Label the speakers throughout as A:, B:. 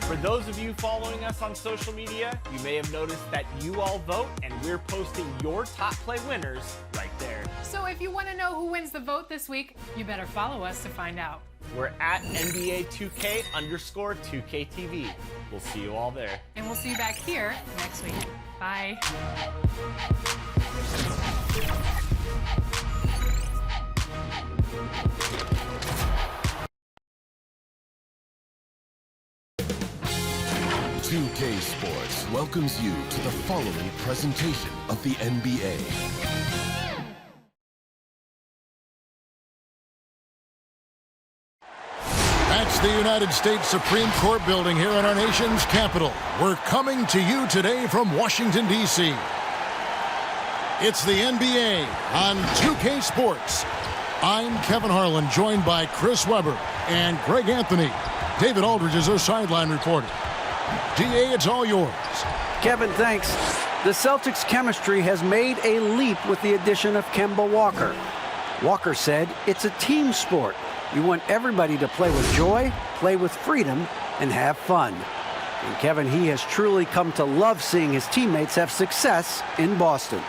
A: For those of you following us on social media, you may have noticed that you all vote, and we're posting your top play winners right there.
B: So if you want to know who wins the vote this week, you better follow us to find out.
A: We're at NBA 2K_2KTV. We'll see you all there.
B: And we'll see you back here next week. Bye.
C: .2K Sports welcomes you to the following presentation of the NBA.
D: That's the United States Supreme Court building here in our nation's capital. We're coming to you today from Washington, D.C. It's the NBA on 2K Sports. I'm Kevin Harlan, joined by Chris Webber and Greg Anthony. David Aldridge is our sideline reporter. DA, it's all yours.
E: Kevin, thanks. The Celtics' chemistry has made a leap with the addition of Kemba Walker. Walker said it's a team sport. You want everybody to play with joy, play with freedom, and have fun. And Kevin, he has truly come to love seeing his teammates have success in Boston.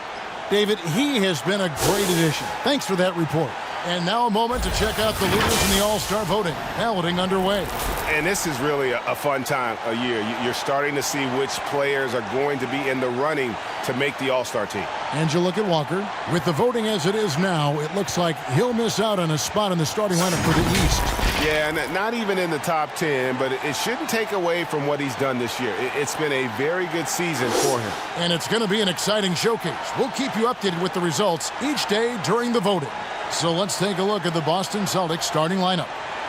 D: David, he has been a great addition. Thanks for that report. And now a moment to check out the leaders in the All-Star voting. Balloting underway.
F: And this is really a fun time of year. You're starting to see which players are going to be in the running to make the All-Star team.
D: And you look at Walker. With the voting as it is now, it looks like he'll miss out on a spot in the starting lineup for the East.
F: Yeah, not even in the top 10, but it shouldn't take away from what he's done this year. It's been a very good season for him.
D: And it's going to be an exciting showcase. We'll keep you updated with the results each day during the voting. So let's take a look at the Boston Celtics starting lineup.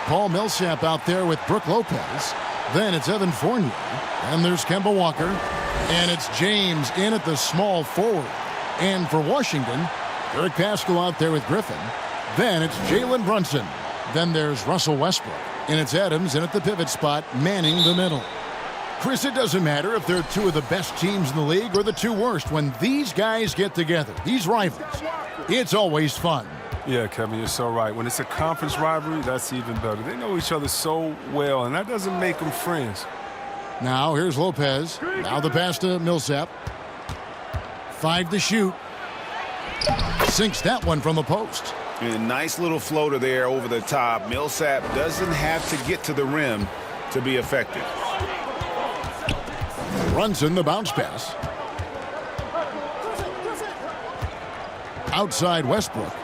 D: Paul Millsap out there with Brook Lopez. Then it's Evan Fournier. And there's Kemba Walker. And it's James in at the small forward. And for Washington, Eric Paschall out there with Griffin. Then it's Jalen Brunson. Then there's Russell Westbrook. And it's Adams in at the pivot spot, manning the middle. Chris, it doesn't matter if they're two of the best teams in the league or the two worst. When these guys get together, these rivals, it's always fun.
G: Yeah, Kevin, you're so right. When it's a conference rivalry, that's even better. They know each other so well, and that doesn't make them friends.
D: Now, here's Lopez. Now the pass to Millsap. 5 to shoot. Sinks that one from the post.
F: And a nice little floater there over the top. Millsap doesn't have to get to the rim to be effective.
D: Brunson, the bounce pass. Outside Westbrook.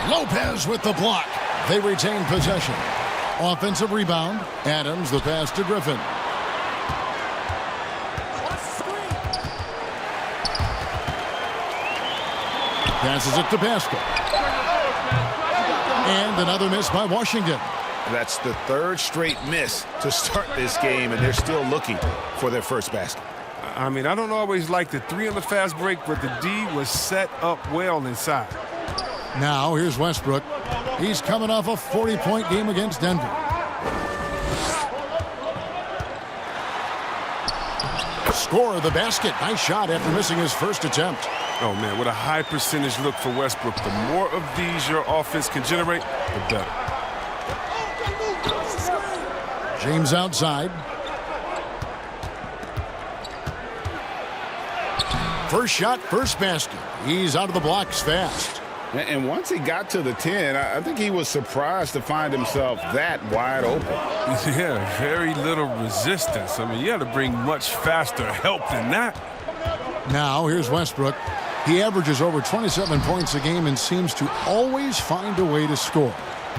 D: Lopez with the block. They retain possession. Offensive rebound. Adams, the pass to Griffin. Passes it to Paschall. And another miss by Washington.
F: That's the third straight miss to start this game, and they're still looking for their first basket.
G: I mean, I don't always like the 3 on the fast break, but the D was set up well inside.
D: Now, here's Westbrook. He's coming off a 40-point game against Denver. Score of the basket. Nice shot after missing his first attempt.
G: Oh, man, what a high percentage look for Westbrook. The more of these your offense can generate, the better.
D: James outside. First shot, first basket. He's out of the blocks fast.
F: And once he got to the 10, I think he was surprised to find himself that wide open.
G: Yeah, very little resistance. I mean, you got to bring much faster help than that.
D: Now, here's Westbrook. He averages over 27 points a game and seems to always find a way to score.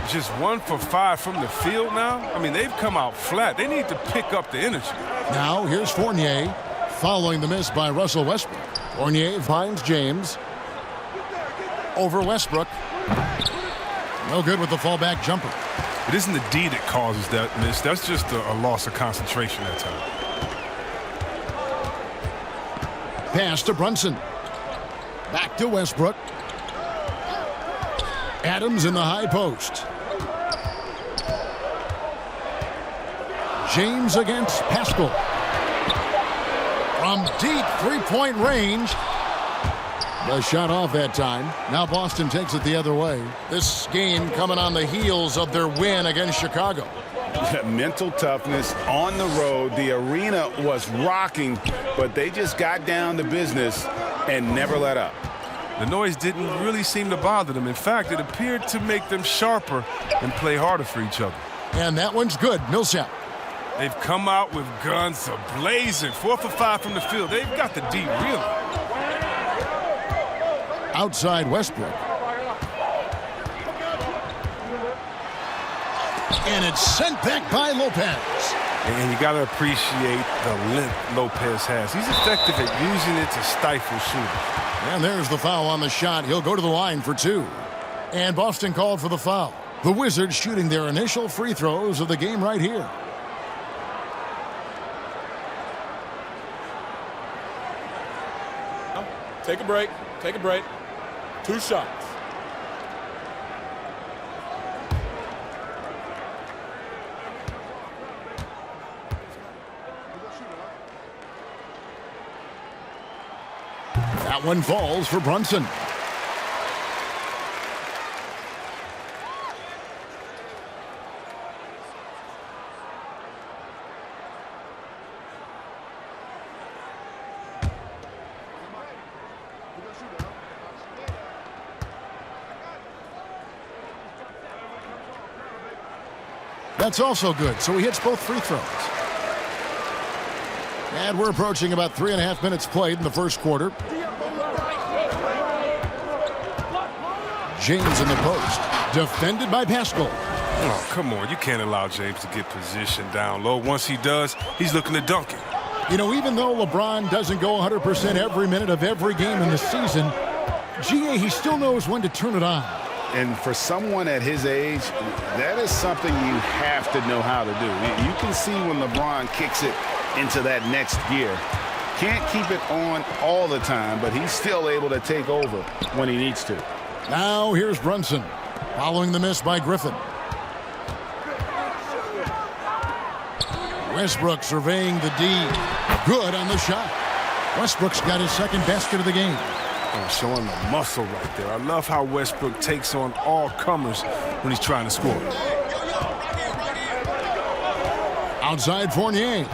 G: Just 1 for 5 from the field now? I mean, they've come out flat. They need to pick up the energy.
D: Now, here's Fournier, following the miss by Russell Westbrook. Fournier finds James. Over Westbrook. No good with the fallback jumper.
G: It isn't the D that causes that miss. That's just a loss of concentration at time.
D: Pass to Brunson. Back to Westbrook. Adams in the high post. James against Paschall. From deep three-point range. The shot off that time. Now Boston takes it the other way. This game coming on the heels of their win against Chicago.
F: Mental toughness on the road. The arena was rocking, but they just got down to business and never let up.
G: The noise didn't really seem to bother them. In fact, it appeared to make them sharper and play harder for each other.
D: And that one's good. Millsap.
G: They've come out with guns a-blazing. 4 for 5 from the field. They've got the D really.
D: Outside Westbrook. And it's sent back by Lopez.
G: And you got to appreciate the length Lopez has. He's effective at using it to stifle shooters.
D: And there's the foul on the shot. He'll go to the line for 2. And Boston called for the foul. The Wizards shooting their initial free throws of the game right here.
H: Take a break. Take a break. 2 shots.
D: That one falls for Brunson. That's also good, so he hits both free throws. And we're approaching about 3.5 minutes played in the first quarter. James in the post, defended by Pascal.
G: Oh, come on. You can't allow James to get positioned down low. Once he does, he's looking to dunk it.
D: You know, even though LeBron doesn't go 100% every minute of every game in the season, GA, he still knows when to turn it on.
F: And for someone at his age, that is something you have to know how to do. You can see when LeBron kicks it into that next gear. Can't keep it on all the time, but he's still able to take over when he needs to.
D: Now here's Brunson, following the miss by Griffin. Westbrook surveying the D. Good on the shot. Westbrook's got his second basket of the game.
G: Oh, showing the muscle right there. I love how Westbrook takes on all comers when he's trying to score.
D: Outside Fournier.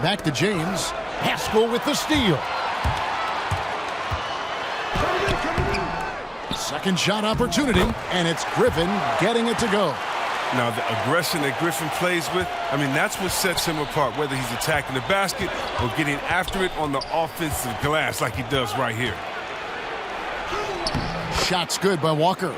D: Back to James. Pascal with the steal. Second shot opportunity, and it's Griffin getting it to go.
G: Now, the aggression that Griffin plays with, I mean, that's what sets him apart, whether he's attacking the basket or getting after it on the offensive glass like he does right here.
D: Shot's good by Walker.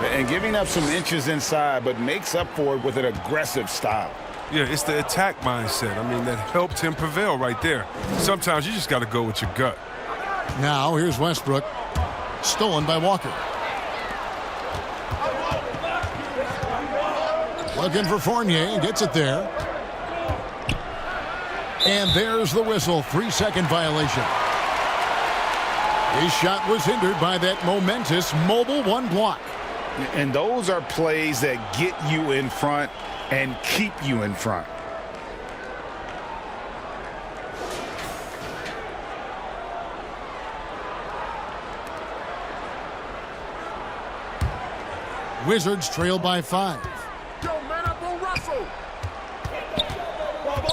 F: And giving up some inches inside, but makes up for it with an aggressive style.
G: Yeah, it's the attack mindset. I mean, that helped him prevail right there. Sometimes you just got to go with your gut.
D: Now, here's Westbrook. Stolen by Walker. Looking for Fournier, gets it there. And there's the whistle, 3-second violation. His shot was hindered by that momentous mobile one block.
F: And those are plays that get you in front and keep you in front.
D: Wizards trail by 5.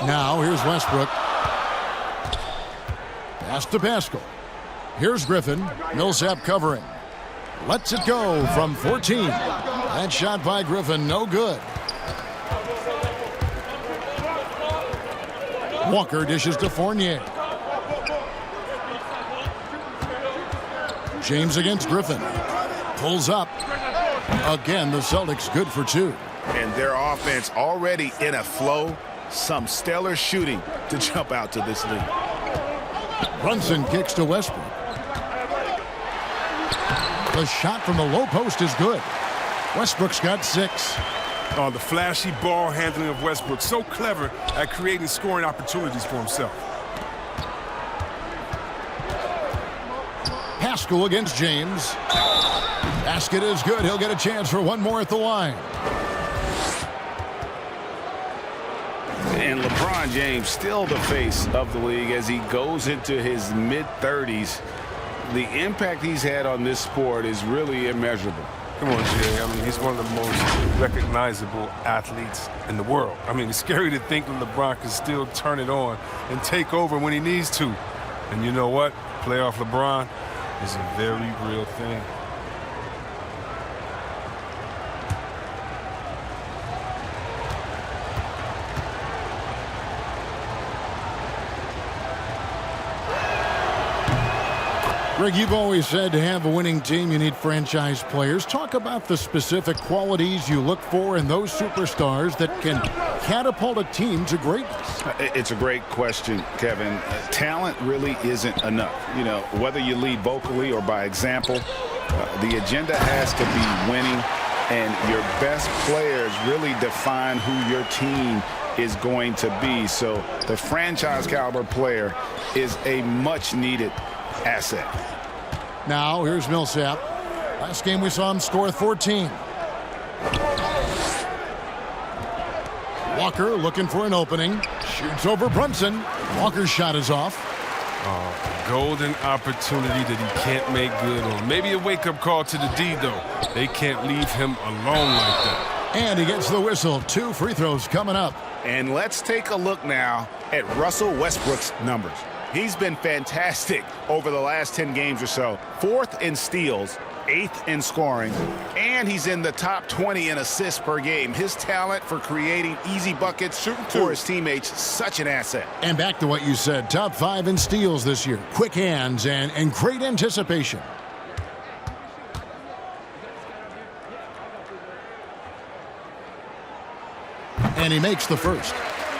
D: Now here's Westbrook. Pass to Pascal. Here's Griffin. Millsap covering. Lets it go from 14. That shot by Griffin, no good. Walker dishes to Fournier. James against Griffin. Pulls up. Again, the Celtics good for 2.
F: And their offense already in a flow. Some stellar shooting to jump out to this lead.
D: Brunson kicks to Westbrook. The shot from the low post is good. Westbrook's got 6.
G: Oh, the flashy ball handling of Westbrook. So clever at creating scoring opportunities for himself.
D: Pascal against James. Basket is good. He'll get a chance for one more at the line.
F: And LeBron James still the face of the league as he goes into his mid-30s. The impact he's had on this sport is really immeasurable.
G: Come on, Jay. I mean, he's one of the most recognizable athletes in the world. I mean, it's scary to think that LeBron can still turn it on and take over when he needs to. And you know what? Playoff LeBron is a very real thing.
D: Greg, you've always said to have a winning team, you need franchise players. Talk about the specific qualities you look for in those superstars that can catapult a team to greatness.
F: It's a great question, Kevin. Talent really isn't enough. You know, whether you lead vocally or by example, the agenda has to be winning, and your best players really define who your team is going to be. So the franchise caliber player is a much needed asset.
D: Now, here's Millsap. Last game we saw him score 14. Walker looking for an opening. Shoots over Brunson. Walker's shot is off.
G: Golden opportunity that he can't make good on. Maybe a wake-up call to the D, though. They can't leave him alone like that.
D: And he gets the whistle. 2 free throws coming up.
F: And let's take a look now at Russell Westbrook's numbers. He's been fantastic over the last 10 games or so. 4th in steals, 8th in scoring, and he's in the top 20 in assists per game. His talent for creating easy buckets for his teammates, such an asset.
D: And back to what you said, top 5 in steals this year. Quick hands and great anticipation. And he makes the first.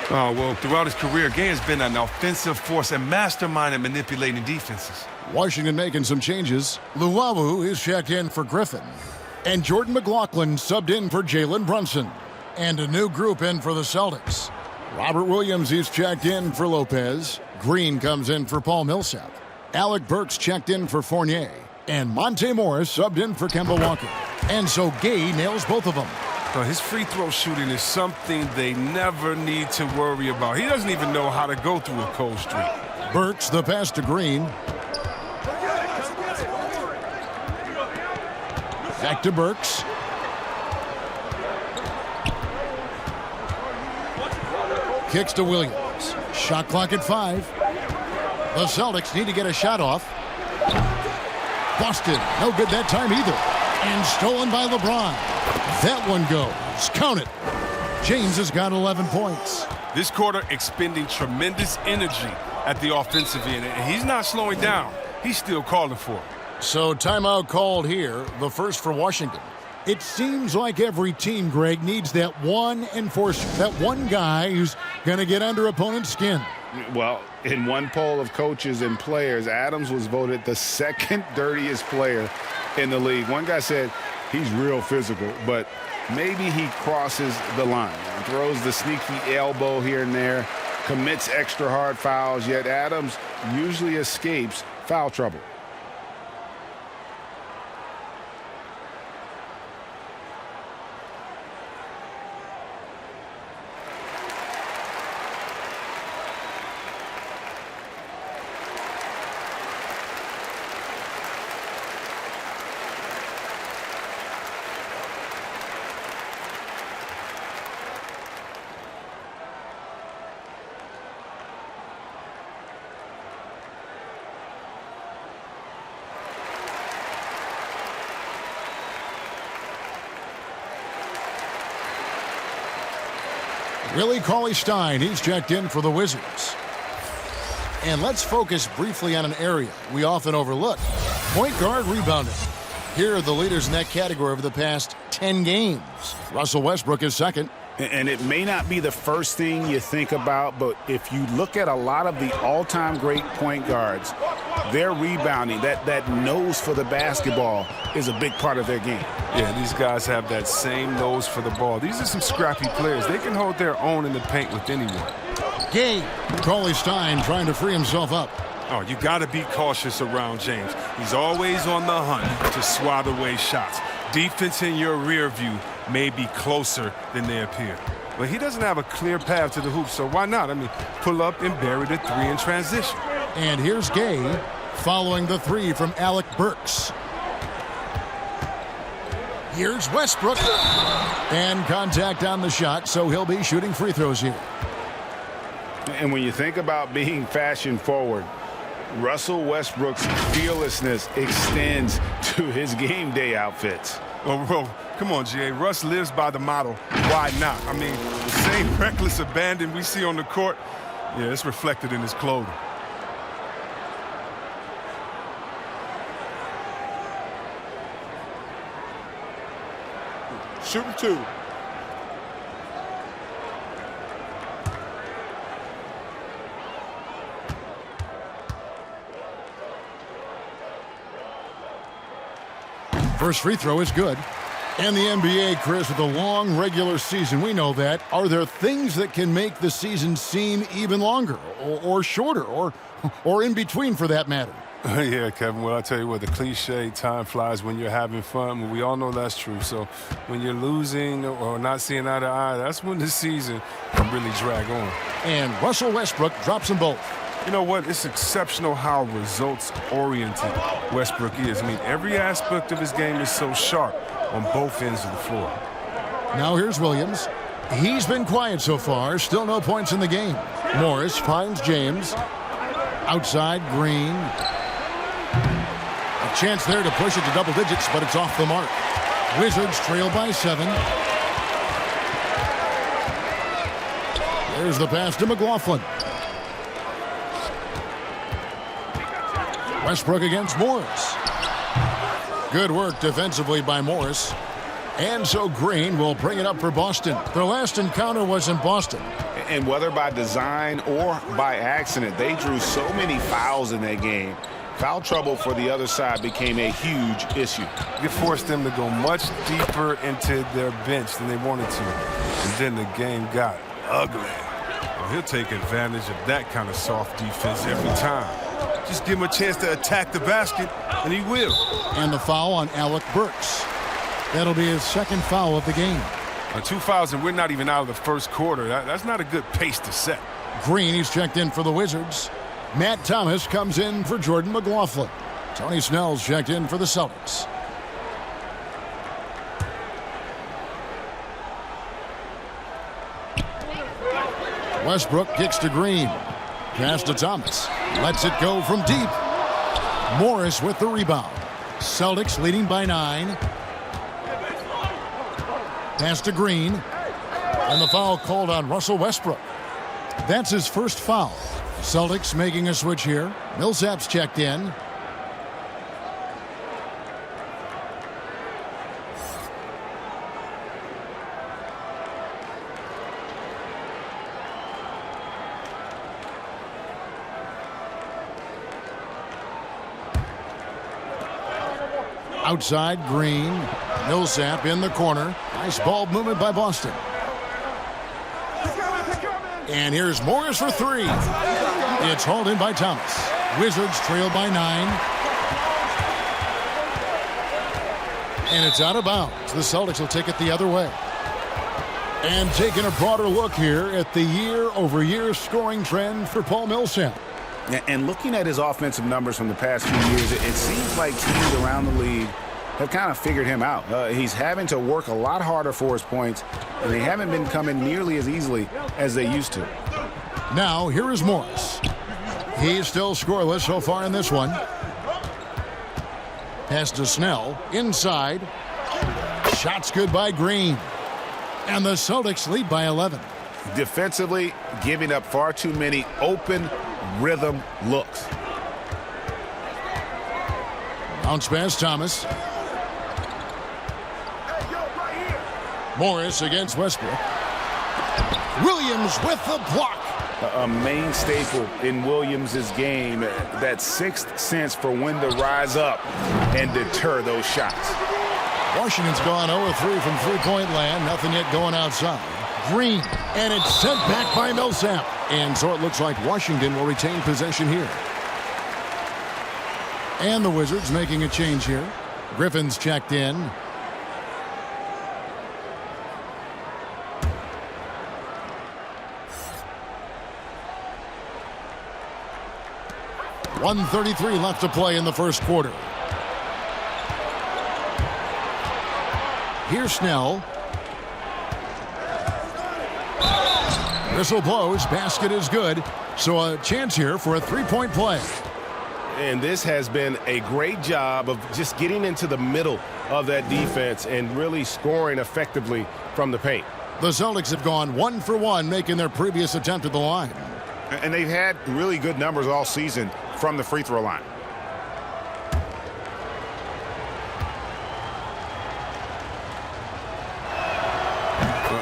G: Oh, well, throughout his career, Gay has been an offensive force and mastermind at manipulating defenses.
D: Washington making some changes. Luwawu is checked in for Griffin. And Jordan McLaughlin subbed in for Jalen Brunson. And a new group in for the Celtics. Robert Williams is checked in for Lopez. Green comes in for Paul Millsap. Alec Burks checked in for Fournier. And Monte Morris subbed in for Kemba Walker. And so Gay nails both of them.
G: His free throw shooting is something they never need to worry about. He doesn't even know how to go through a cold streak.
D: Burks the pass to Green. Back to Burks. Kicks to Williams. Shot clock at 5. The Celtics need to get a shot off. Boston, no good that time either. And stolen by LeBron. That one goes. Count it. James has got 11 points.
G: This quarter expending tremendous energy at the offensive end, and he's not slowing down. He's still calling for it.
D: So timeout called here, the first for Washington. It seems like every team, Greg, needs that one enforcer, that one guy who's going to get under opponent's skin.
F: Well, in one poll of coaches and players, Adams was voted the second dirtiest player in the league. One guy said he's real physical, but maybe he crosses the line. Throws the sneaky elbow here and there, commits extra hard fouls, yet Adams usually escapes foul trouble.
D: Willie Cauley-Stein, he's checked in for the Wizards. And let's focus briefly on an area we often overlook. Point guard rebounding. Here are the leaders in that category over the past 10 games. Russell Westbrook is second.
F: And it may not be the first thing you think about, but if you look at a lot of the all-time great point guards, their rebounding, that nose for the basketball is a big part of their game.
G: Yeah, these guys have that same nose for the ball. These are some scrappy players. They can hold their own in the paint with anyone.
D: Game. Cauley-Stein trying to free himself up.
G: Oh, you got to be cautious around James. He's always on the hunt to swat away shots. Defense in your rear view may be closer than they appear. But he doesn't have a clear path to the hoop, so why not? I mean, pull up and bury the 3 in transition.
D: And here's Gay following the 3 from Alec Burks. Here's Westbrook. And contact on the shot, so he'll be shooting free throws here.
F: And when you think about being fashion forward, Russell Westbrook's fearlessness extends to his game day outfits.
G: Well, come on, G.A. Russ lives by the motto, why not? I mean, the same reckless abandon we see on the court, yeah, it's reflected in his clothing.
H: Shooting 2.
D: First free throw is good. And the NBA, Chris, with a long regular season, we know that. Are there things that can make the season seem even longer or shorter or in between for that matter?
G: Yeah, Kevin, well, I tell you what, the cliche, time flies when you're having fun. Well, we all know that's true. So when you're losing or not seeing eye to eye, that's when the season can really drag on.
D: And Russell Westbrook drops them both.
G: You know what? It's exceptional how results-oriented Westbrook is. I mean, every aspect of his game is so sharp on both ends of the floor.
D: Now here's Williams. He's been quiet so far. Still no points in the game. Morris finds James. Outside, Green. A chance there to push it to double digits, but it's off the mark. Wizards trail by 7. There's the pass to McLaughlin. Westbrook against Morris. Good work defensively by Morris. And so Green will bring it up for Boston. Their last encounter was in Boston.
F: And whether by design or by accident, they drew so many fouls in that game. Foul trouble for the other side became a huge issue.
G: It forced them to go much deeper into their bench than they wanted to. And then the game got ugly. Well, he'll take advantage of that kind of soft defense every time. Just give him a chance to attack the basket, and he will.
D: And the foul on Alec Burks. That'll be his second foul of the game.
G: 2 fouls, and we're not even out of the first quarter. That's not a good pace to set.
D: Green, he's checked in for the Wizards. Matt Thomas comes in for Jordan McLaughlin. Tony Snell's checked in for the Celtics. Westbrook kicks to Green. Pass to Thomas. Lets it go from deep. Morris with the rebound. Celtics leading by 9. Pass to Green. And the foul called on Russell Westbrook. That's his first foul. Celtics making a switch here. Millsap's checked in. Outside, Green. Millsap in the corner. Nice ball movement by Boston. And here's Morris for 3. It's hauled in by Thomas. Wizards trail by 9. And it's out of bounds. The Celtics will take it the other way. And taking a broader look here at the year-over-year scoring trend for Paul Millsap.
F: And looking at his offensive numbers from the past few years, it seems like teams around the league have kind of figured him out. He's having to work a lot harder for his points, and they haven't been coming nearly as easily as they used to.
D: Now, here is Morris. He's still scoreless so far in this one. Pass to Snell. Inside. Shots good by Green. And the Celtics lead by 11.
F: Defensively, giving up far too many open rhythm looks.
D: Bounce pass, Thomas. Morris against Westbrook. Williams with the block.
F: A main staple in Williams' game, that sixth sense for when to rise up and deter those shots.
D: Washington's gone 0-3 from three-point land. Nothing yet going outside. Green, and it's sent back by Millsap. And so it looks like Washington will retain possession here. And the Wizards making a change here. Griffin's checked in. .133 left to play in the first quarter. Here's Snell. Whistle blows. Basket is good. So a chance here for a three-point play.
F: And this has been a great job of just getting into the middle of that defense and really scoring effectively from the paint.
D: The Celtics have gone 1 for 1, making their previous attempt at the line.
I: And they've had really good numbers all season from the free throw line.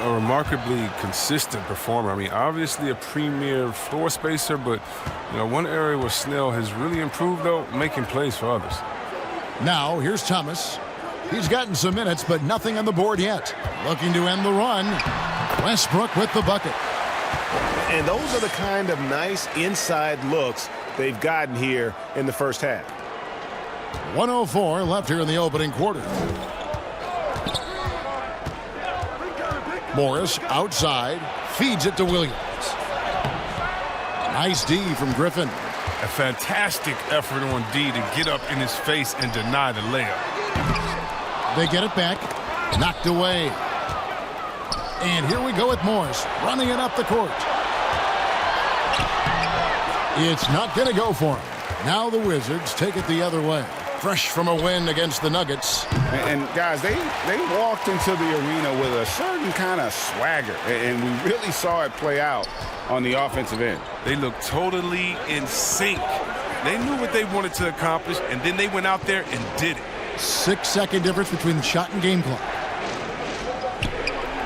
G: A remarkably consistent performer. I mean, obviously a premier floor spacer, but one area where Snell has really improved, though, making plays for others.
D: Now, here's Thomas. He's gotten some minutes, but nothing on the board yet. Looking to end the run. Westbrook with the bucket.
F: And those are the kind of nice inside looks they've gotten here in the first half.
D: 1:04 left here in the opening quarter. Morris outside, feeds it to Williams. Nice D from Griffin.
G: A fantastic effort on D to get up in his face and deny the layup.
D: They get it back, knocked away. And here we go with Morris, running it up the court. It's not going to go for him. Now the Wizards take it the other way. Fresh from a win against the Nuggets.
F: And guys, they walked into the arena with a certain kind of swagger, and we really saw it play out on the offensive end.
G: They looked totally in sync. They knew what they wanted to accomplish, and then they went out there and did it.
D: 6-second difference between the shot and game clock.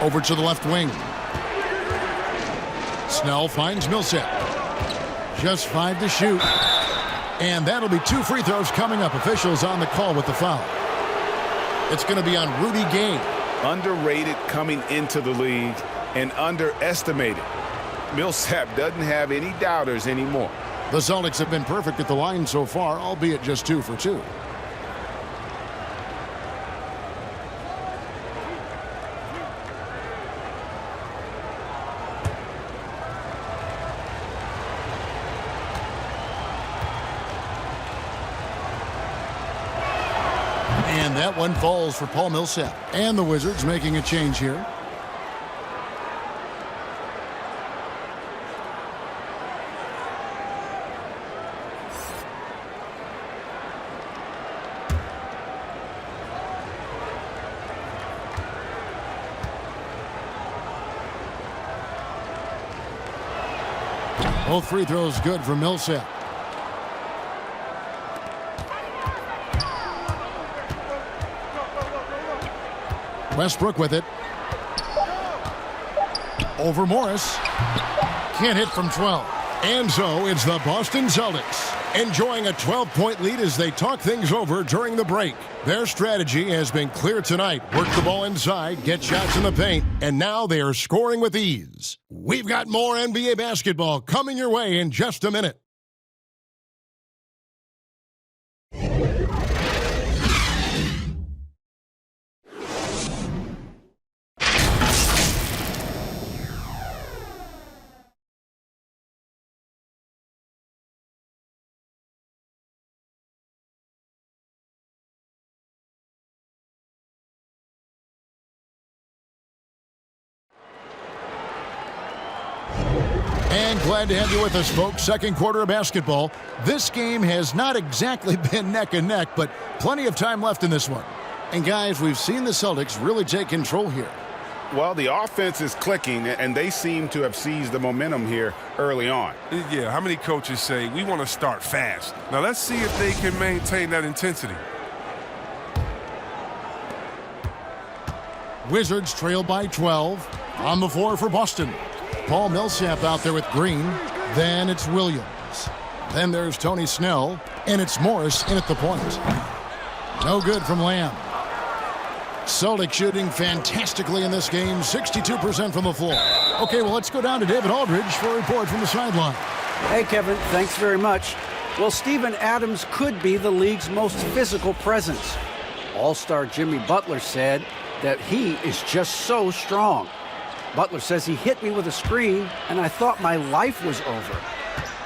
D: Over to the left wing. Snell finds Millsap. Just 5 to shoot. And that'll be 2 free throws coming up. Officials on the call with the foul. It's going to be on Rudy Gay.
F: Underrated coming into the league and underestimated. Millsap doesn't have any doubters anymore.
D: The Celtics have been perfect at the line so far, albeit just 2 for 2. And that one falls for Paul Millsap. And the Wizards making a change here. Both free throws good for Millsap. Westbrook with it. Over Morris. Can't hit from 12. And so it's the Boston Celtics enjoying a 12-point lead as they talk things over during the break. Their strategy has been clear tonight. Work the ball inside, get shots in the paint, and now they are scoring with ease. We've got more NBA basketball coming your way in just a minute. And glad to have you with us, folks. Second quarter of basketball. This game has not exactly been neck and neck, but plenty of time left in this one. And guys, we've seen the Celtics really take control here.
F: Well, the offense is clicking, and they seem to have seized the momentum here early on.
G: Yeah, how many coaches say, we want to start fast? Now let's see if they can maintain that intensity.
D: Wizards trail by 12. On the floor for Boston. Paul Millsap out there with Green. Then it's Williams. Then there's Tony Snell. And it's Morris in at the point. No good from Lamb. Celtics shooting fantastically in this game. 62% from the floor. Okay, well, let's go down to David Aldridge for a report from the sideline.
E: Hey, Kevin, thanks very much. Well, Steven Adams could be the league's most physical presence. All-star Jimmy Butler said that he is just so strong. Butler says he hit me with a screen, and I thought my life was over.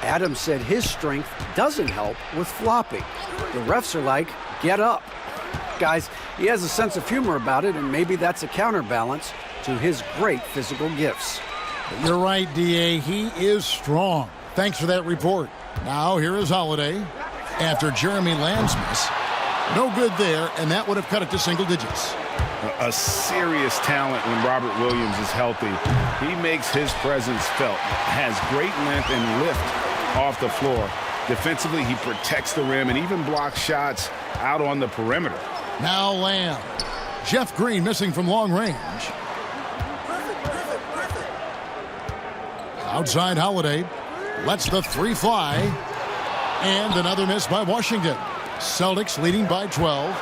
E: Adams said his strength doesn't help with flopping. The refs are like, get up. guys. He has a sense of humor about it, and maybe that's a counterbalance to his great physical gifts.
D: You're right, D.A. He is strong. Thanks for that report. Now, here is Holiday. After Jeremy Lamb's miss. No good there, and that would have cut it to single digits.
F: A serious talent when Robert Williams is healthy. He makes his presence felt. Has great length and lift off the floor. Defensively, he protects the rim and even blocks shots out on the perimeter.
D: Now Lamb. Jeff Green missing from long range. Outside Holiday. Lets the three fly. And another miss by Washington. Celtics leading by 12.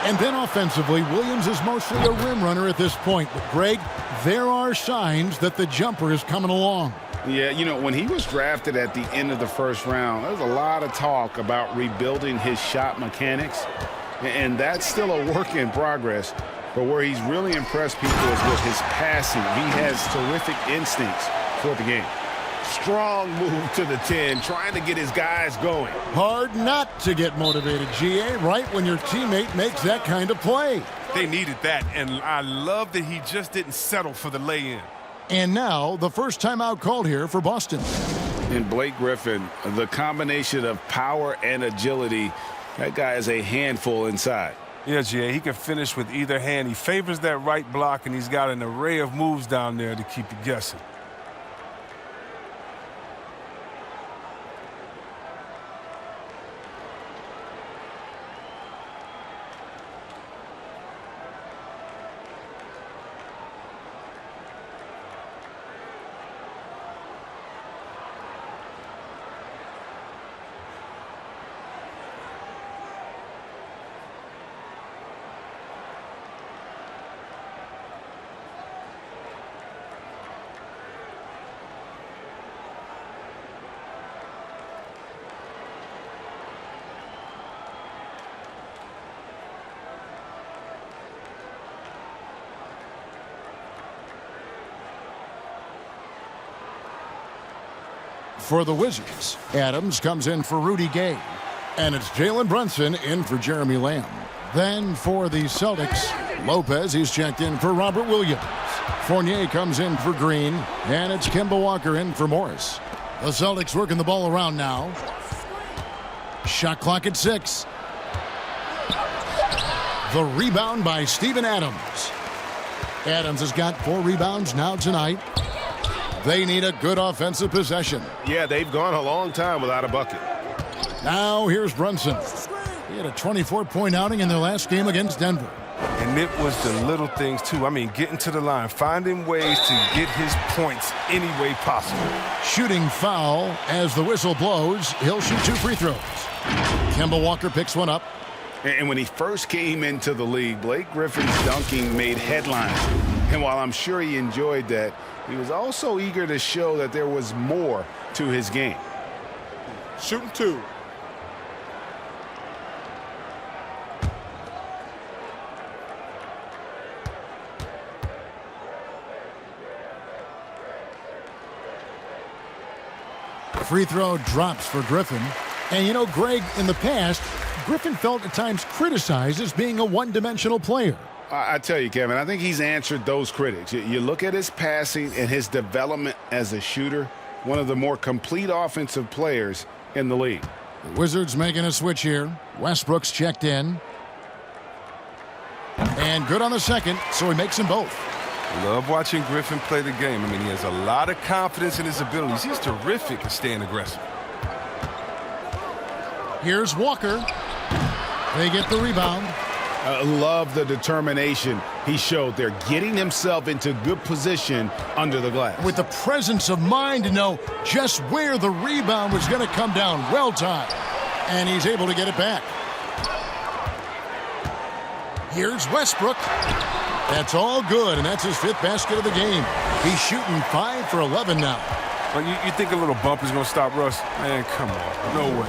D: And then offensively, Williams is mostly a rim runner at this point. But Greg, there are signs that the jumper is coming along.
F: Yeah, you know, when he was drafted at the end of the first round, there was a lot of talk about rebuilding his shot mechanics. And that's still a work in progress. But where he's really impressed people is with his passing. He has terrific instincts for the game. Strong move to the 10, trying to get his guys going.
D: Hard not to get motivated, GA, right when your teammate makes that kind of play.
G: They needed that, and I love that he just didn't settle for the lay-in.
D: And now, the first timeout called here for Boston.
F: And Blake Griffin, the combination of power and agility, that guy is a handful inside.
G: Yeah, GA, he can finish with either hand. He favors that right block, and he's got an array of moves down there to keep you guessing.
D: For the Wizards, Adams comes in for Rudy Gay. And it's Jalen Brunson in for Jeremy Lamb. Then for the Celtics, Lopez, he's checked in for Robert Williams. Fournier comes in for Green. And it's Kemba Walker in for Morris. The Celtics working the ball around now. Shot clock at 6. The rebound by Steven Adams. Adams has got 4 rebounds now tonight. They need a good offensive possession.
I: Yeah, they've gone a long time without a bucket.
D: Now here's Brunson. He had a 24-point outing in their last game against Denver.
G: And it was the little things, too. I mean, getting to the line, finding ways to get his points any way possible.
D: Shooting foul as the whistle blows. He'll shoot 2 free throws. Kemba Walker picks one up.
F: And when he first came into the league, Blake Griffin's dunking made headlines. And while I'm sure he enjoyed that, he was also eager to show that there was more to his game.
H: Shooting 2.
D: Free throw drops for Griffin. And you know, Greg, in the past, Griffin felt at times criticized as being a one-dimensional player.
F: I tell you, Kevin, I think he's answered those critics. You look at his passing and his development as a shooter, one of the more complete offensive players in the league.
D: The Wizards making a switch here. Westbrook's checked in. And good on the second, so he makes them both.
G: Love watching Griffin play the game. I mean, he has a lot of confidence in his abilities. He's terrific at staying aggressive.
D: Here's Walker. They get the rebound.
F: Love the determination he showed there, getting himself into good position under the glass.
D: With the presence of mind to know just where the rebound was going to come down. Well timed. And he's able to get it back. Here's Westbrook. That's all good, and that's his 5th basket of the game. He's shooting 5 for 11 now.
G: Well, you think a little bump is going to stop Russ? Man, come on. No way.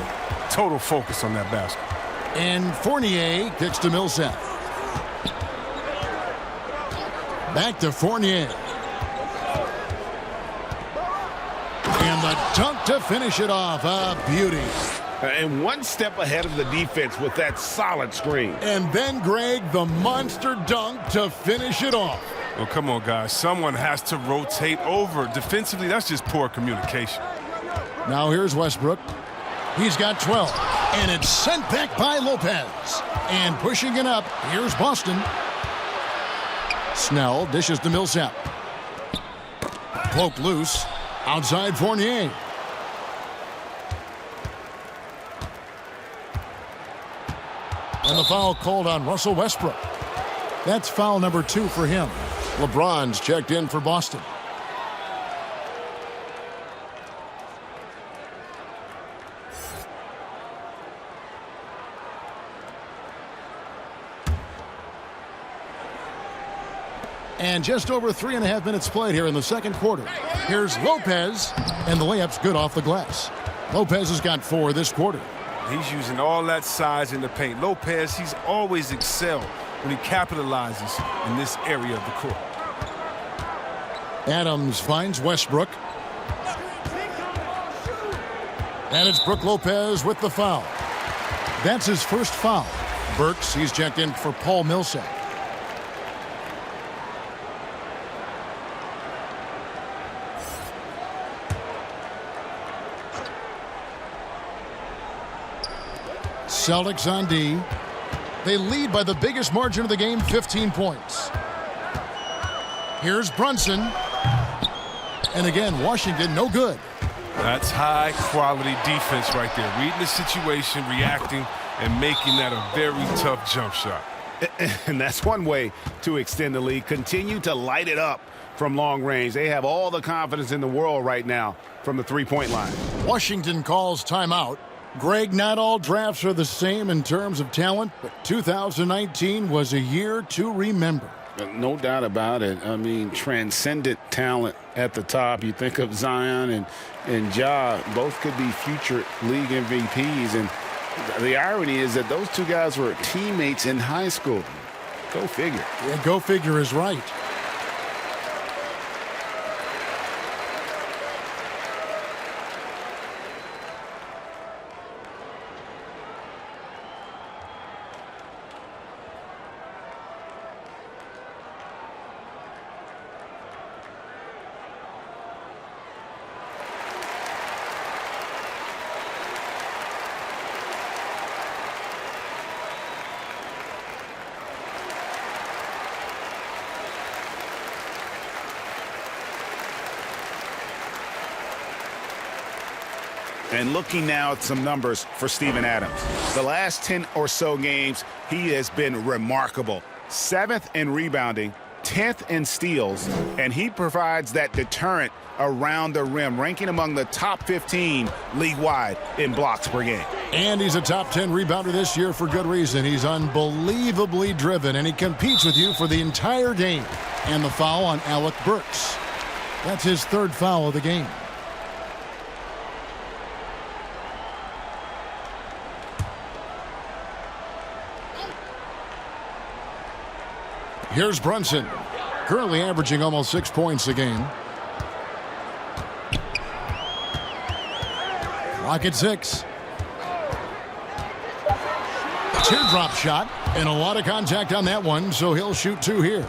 G: Total focus on that basket.
D: And Fournier kicks to Millsap. Back to Fournier. And the dunk to finish it off. A beauty.
F: And one step ahead of the defense with that solid screen.
D: And then, Greg, the monster dunk to finish it off.
G: Well, come on, guys. Someone has to rotate over. Defensively, that's just poor communication.
D: Now here's Westbrook. He's got 12. And it's sent back by Lopez. And pushing it up, here's Boston. Snell dishes to Millsap. Poked loose. Outside Fournier. And the foul called on Russell Westbrook. That's foul number 2 for him. LeBron's checked in for Boston. And just over 3.5 minutes played here in the second quarter. Here's Lopez, and the layup's good off the glass. Lopez has got 4 this quarter.
G: He's using all that size in the paint. Lopez, he's always excelled when he capitalizes in this area of the court.
D: Adams finds Westbrook. And it's Brook Lopez with the foul. That's his first foul. Burks, he's checked in for Paul Millsap. Celtics on D. They lead by the biggest margin of the game, 15 points. Here's Brunson. And again, Washington, no good.
G: That's high-quality defense right there. Reading the situation, reacting, and making that a very tough jump shot.
F: And that's one way to extend the lead. Continue to light it up from long range. They have all the confidence in the world right now from the three-point line.
D: Washington calls timeout. Greg, not all drafts are the same in terms of talent, but 2019 was a year to remember.
F: No doubt about it. I mean, transcendent talent at the top. You think of Zion and Ja, both could be future league MVPs. And the irony is that those two guys were teammates in high school. Go figure.
D: Yeah, go figure is right.
F: And looking now at some numbers for Steven Adams. The last 10 or so games, he has been remarkable. 7th in rebounding, 10th in steals, and he provides that deterrent around the rim, ranking among the top 15 league-wide in blocks per game.
D: And he's a top 10 rebounder this year for good reason. He's unbelievably driven, and he competes with you for the entire game. And the foul on Alec Burks. That's his 3rd foul of the game. Here's Brunson, currently averaging almost 6 points a game. Clock at 6. Teardrop shot, and a lot of contact on that one, so he'll shoot 2 here.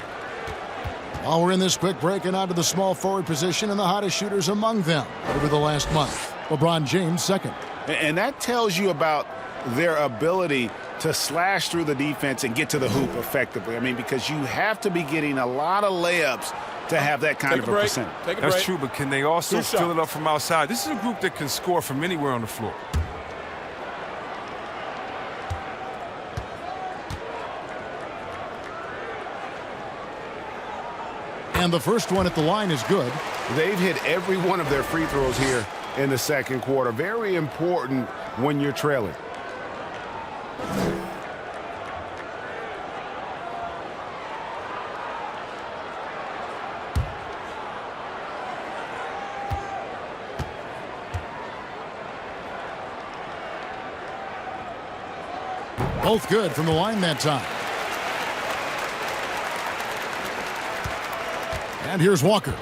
D: While we're in this quick break and out to the small forward position and the hottest shooters among them over the last month. LeBron James, 2nd.
F: And that tells you about their ability to slash through the defense and get to the hoop effectively. I mean, because you have to be getting a lot of layups to have that kind of a percentage.
G: That's true, but can they also fill it up from outside? This is a group that can score from anywhere on the floor.
D: And the first one at the line is good.
F: They've hit every one of their free throws here in the second quarter. Very important when you're trailing.
D: Both good from the line that time. And here's Walker.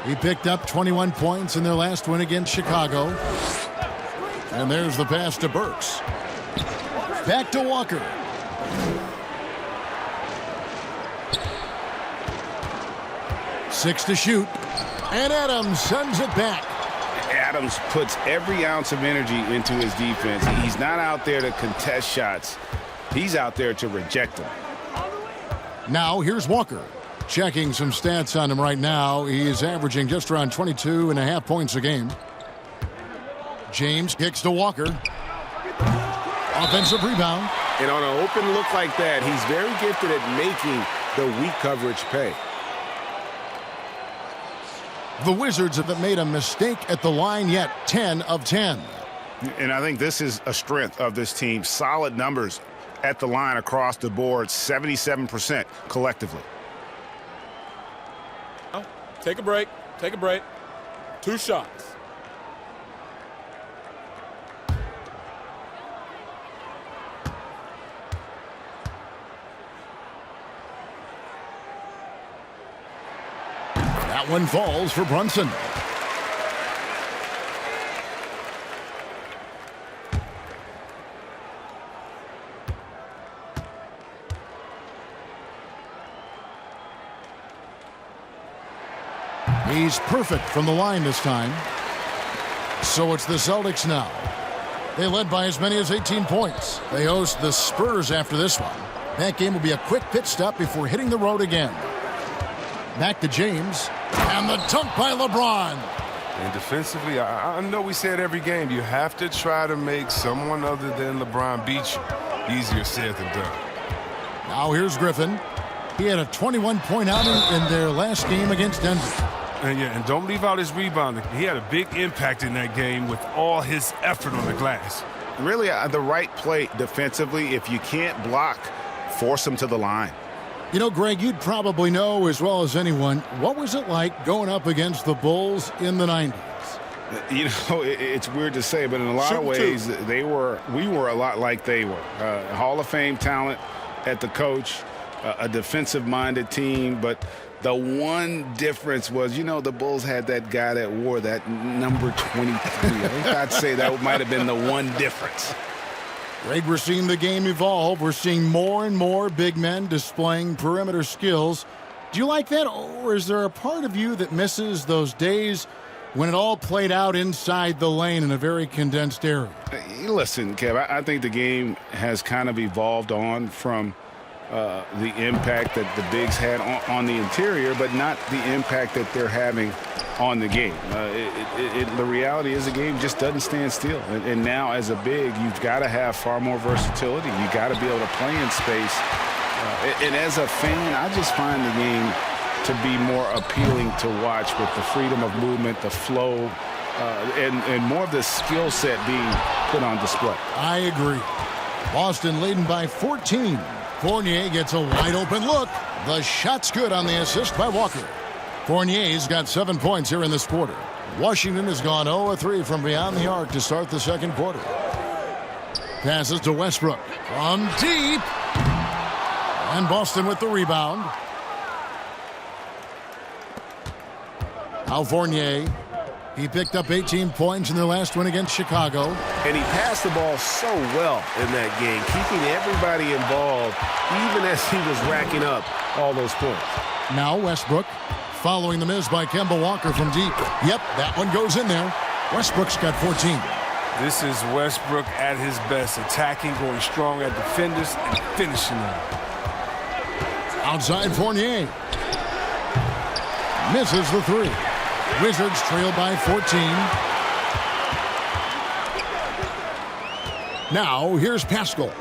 D: He picked up 21 points in their last win against Chicago. And there's the pass to Burks. Back to Walker. Six to shoot. And Adams sends it back.
F: Adams puts every ounce of energy into his defense. He's not out there to contest shots. He's out there to reject them.
D: Now here's Walker. Checking some stats on him right now. He is averaging just around 22.5 points a game. James kicks to Walker. Offensive rebound.
I: And on an open look like that, he's very gifted at making the weak coverage pay.
D: The Wizards haven't made a mistake at the line yet. 10 of 10.
F: And I think this is a strength of this team. Solid numbers at the line across the board. 77% collectively.
H: Take a break. Take a break. 2 shots.
D: That one falls for Brunson. He's perfect from the line this time. So it's the Celtics now. They led by as many as 18 points. They host the Spurs after this one. That game will be a quick pit stop before hitting the road again. Back to James. And the dunk by LeBron.
G: And defensively, I know we say it every game, you have to try to make someone other than LeBron beat you. Easier said than done.
D: Now here's Griffin. He had a 21-point outing in their last game against Denver.
G: And don't leave out his rebounding. He had a big impact in that game with all his effort on the glass.
F: Really, the right play defensively. If you can't block, force him to the line.
D: You know, Greg, you'd probably know as well as anyone, what was it like going up against the Bulls in the 90s?
F: You know, it's weird to say, but in a lot of ways, we were a lot like they were. Hall of Fame talent at the coach, a defensive-minded team, but the one difference was, you know, the Bulls had that guy that wore that number 23. I think I'd say that might have been the one difference.
D: Greg, we're seeing the game evolve. We're seeing more and more big men displaying perimeter skills. Do you like that, or is there a part of you that misses those days when it all played out inside the lane in a very condensed area?
F: Listen, Kev, I think the game has kind of evolved on from the impact that the bigs had on the interior, but not the impact that they're having on the game. The reality is the game just doesn't stand still. And now as a big, you've got to have far more versatility. You got to be able to play in space. And as a fan, I just find the game to be more appealing to watch with the freedom of movement, the flow, and more of the skill set being put on display.
D: I agree. Boston leading by 14. Fournier gets a wide open look. The shot's good on the assist by Walker. Fournier's got 7 points here in this quarter. Washington has gone 0-3 from beyond the arc to start the second quarter. Passes to Westbrook from deep. And Boston with the rebound. Now Fournier. He picked up 18 points in their last win against Chicago.
I: And he passed the ball so well in that game, keeping everybody involved, even as he was racking up all those points.
D: Now Westbrook following the miss by Kemba Walker from deep. Yep, that one goes in there. Westbrook's got 14.
G: This is Westbrook at his best, attacking, going strong at defenders, and finishing them.
D: Outside Fournier. Misses the three. Wizards trail by 14. Now, here's Pascal.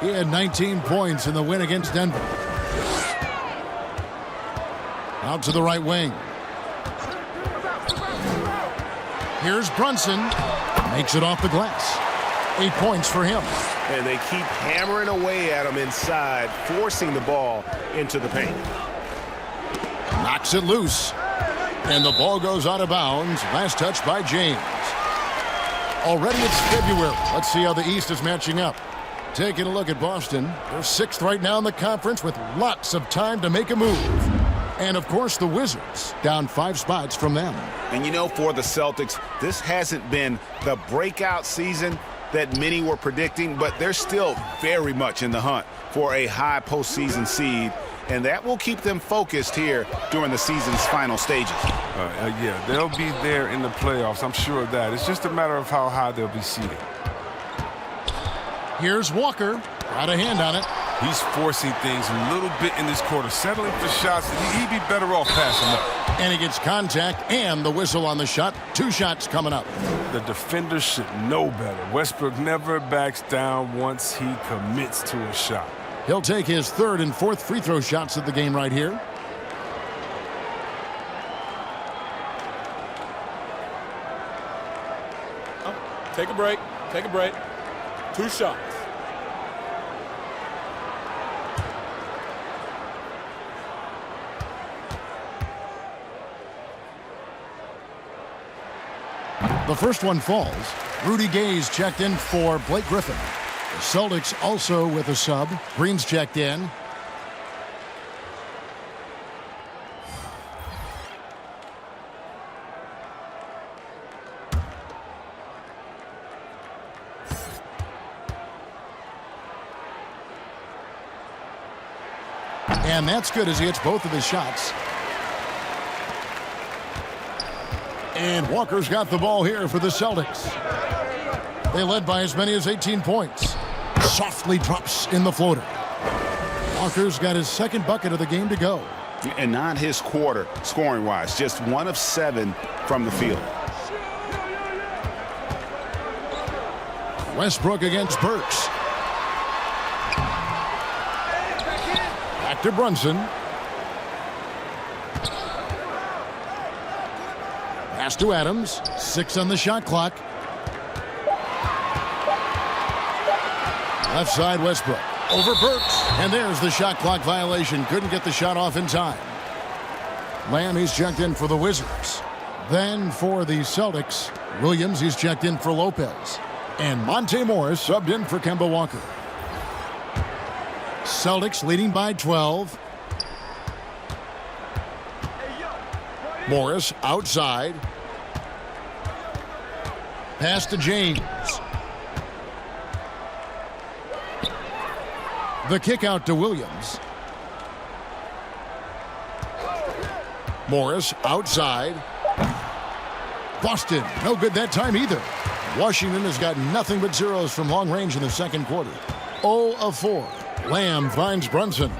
D: He had 19 points in the win against Denver. Out to the right wing. Here's Brunson. Makes it off the glass. 8 points for him.
I: And they keep hammering away at him inside, forcing the ball into the paint.
D: Knocks it loose. And the ball goes out of bounds. Last touch by James. Already it's February. Let's see how the East is matching up. Taking a look at Boston. They're 6th right now in the conference with lots of time to make a move. And, of course, the Wizards down 5 spots from them.
F: And, you know, for the Celtics, this hasn't been the breakout season that many were predicting, but they're still very much in the hunt for a high postseason seed, and that will keep them focused here during the season's final stages.
G: Yeah, they'll be there in the playoffs. I'm sure of that. It's just a matter of how high they'll be seated.
D: Here's Walker. Got a hand on it.
G: He's forcing things a little bit in this quarter, settling for shots that he'd be better off passing up.
D: And he gets contact and the whistle on the shot. 2 shots coming up.
G: The defender should know better. Westbrook never backs down once he commits to a shot.
D: He'll take his 3rd and 4th free throw shots of the game right here.
H: Take a break. Take a break. 2 shots.
D: The first one falls. Rudy Gay's checked in for Blake Griffin. The Celtics also with a sub. Green's checked in. And that's good as he hits both of his shots. And Walker's got the ball here for the Celtics. They led by as many as 18 points. Softly drops in the floater. Walker's got his 2nd bucket of the game to go.
F: And not his quarter, scoring-wise. Just 1 of 7 from the field.
D: Westbrook against Burks. Back to Brunson. Pass to Adams. 6 on the shot clock. Left side, Westbrook. Over Burks. And there's the shot clock violation. Couldn't get the shot off in time. Lamb, he's checked in for the Wizards. Then for the Celtics, Williams, he's checked in for Lopez. And Monte Morris subbed in for Kemba Walker. Celtics leading by 12. Morris outside. Pass to James. The kick out to Williams. Morris outside. Boston, no good that time either. Washington has got nothing but zeros from long range in the 2nd quarter. 0 of 4. Lamb finds Brunson.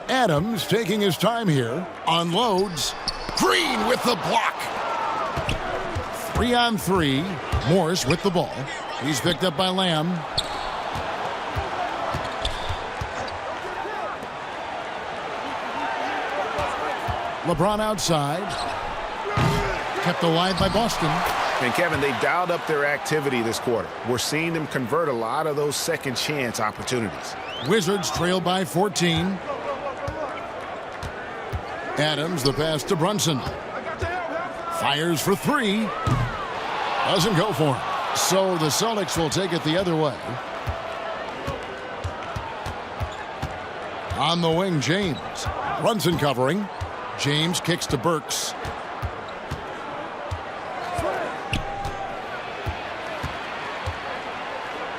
D: Adams taking his time here. Unloads. Green with the block. 3 on 3. Morris with the ball. He's picked up by Lamb. LeBron outside. Kept alive by Boston.
F: And, Kevin, they dialed up their activity this quarter. We're seeing them convert a lot of those second chance opportunities.
D: Wizards trail by 14. Adams, the pass to Brunson. Fires for 3. Doesn't go for him. So the Celtics will take it the other way. On the wing, James. Brunson covering. James kicks to Burks.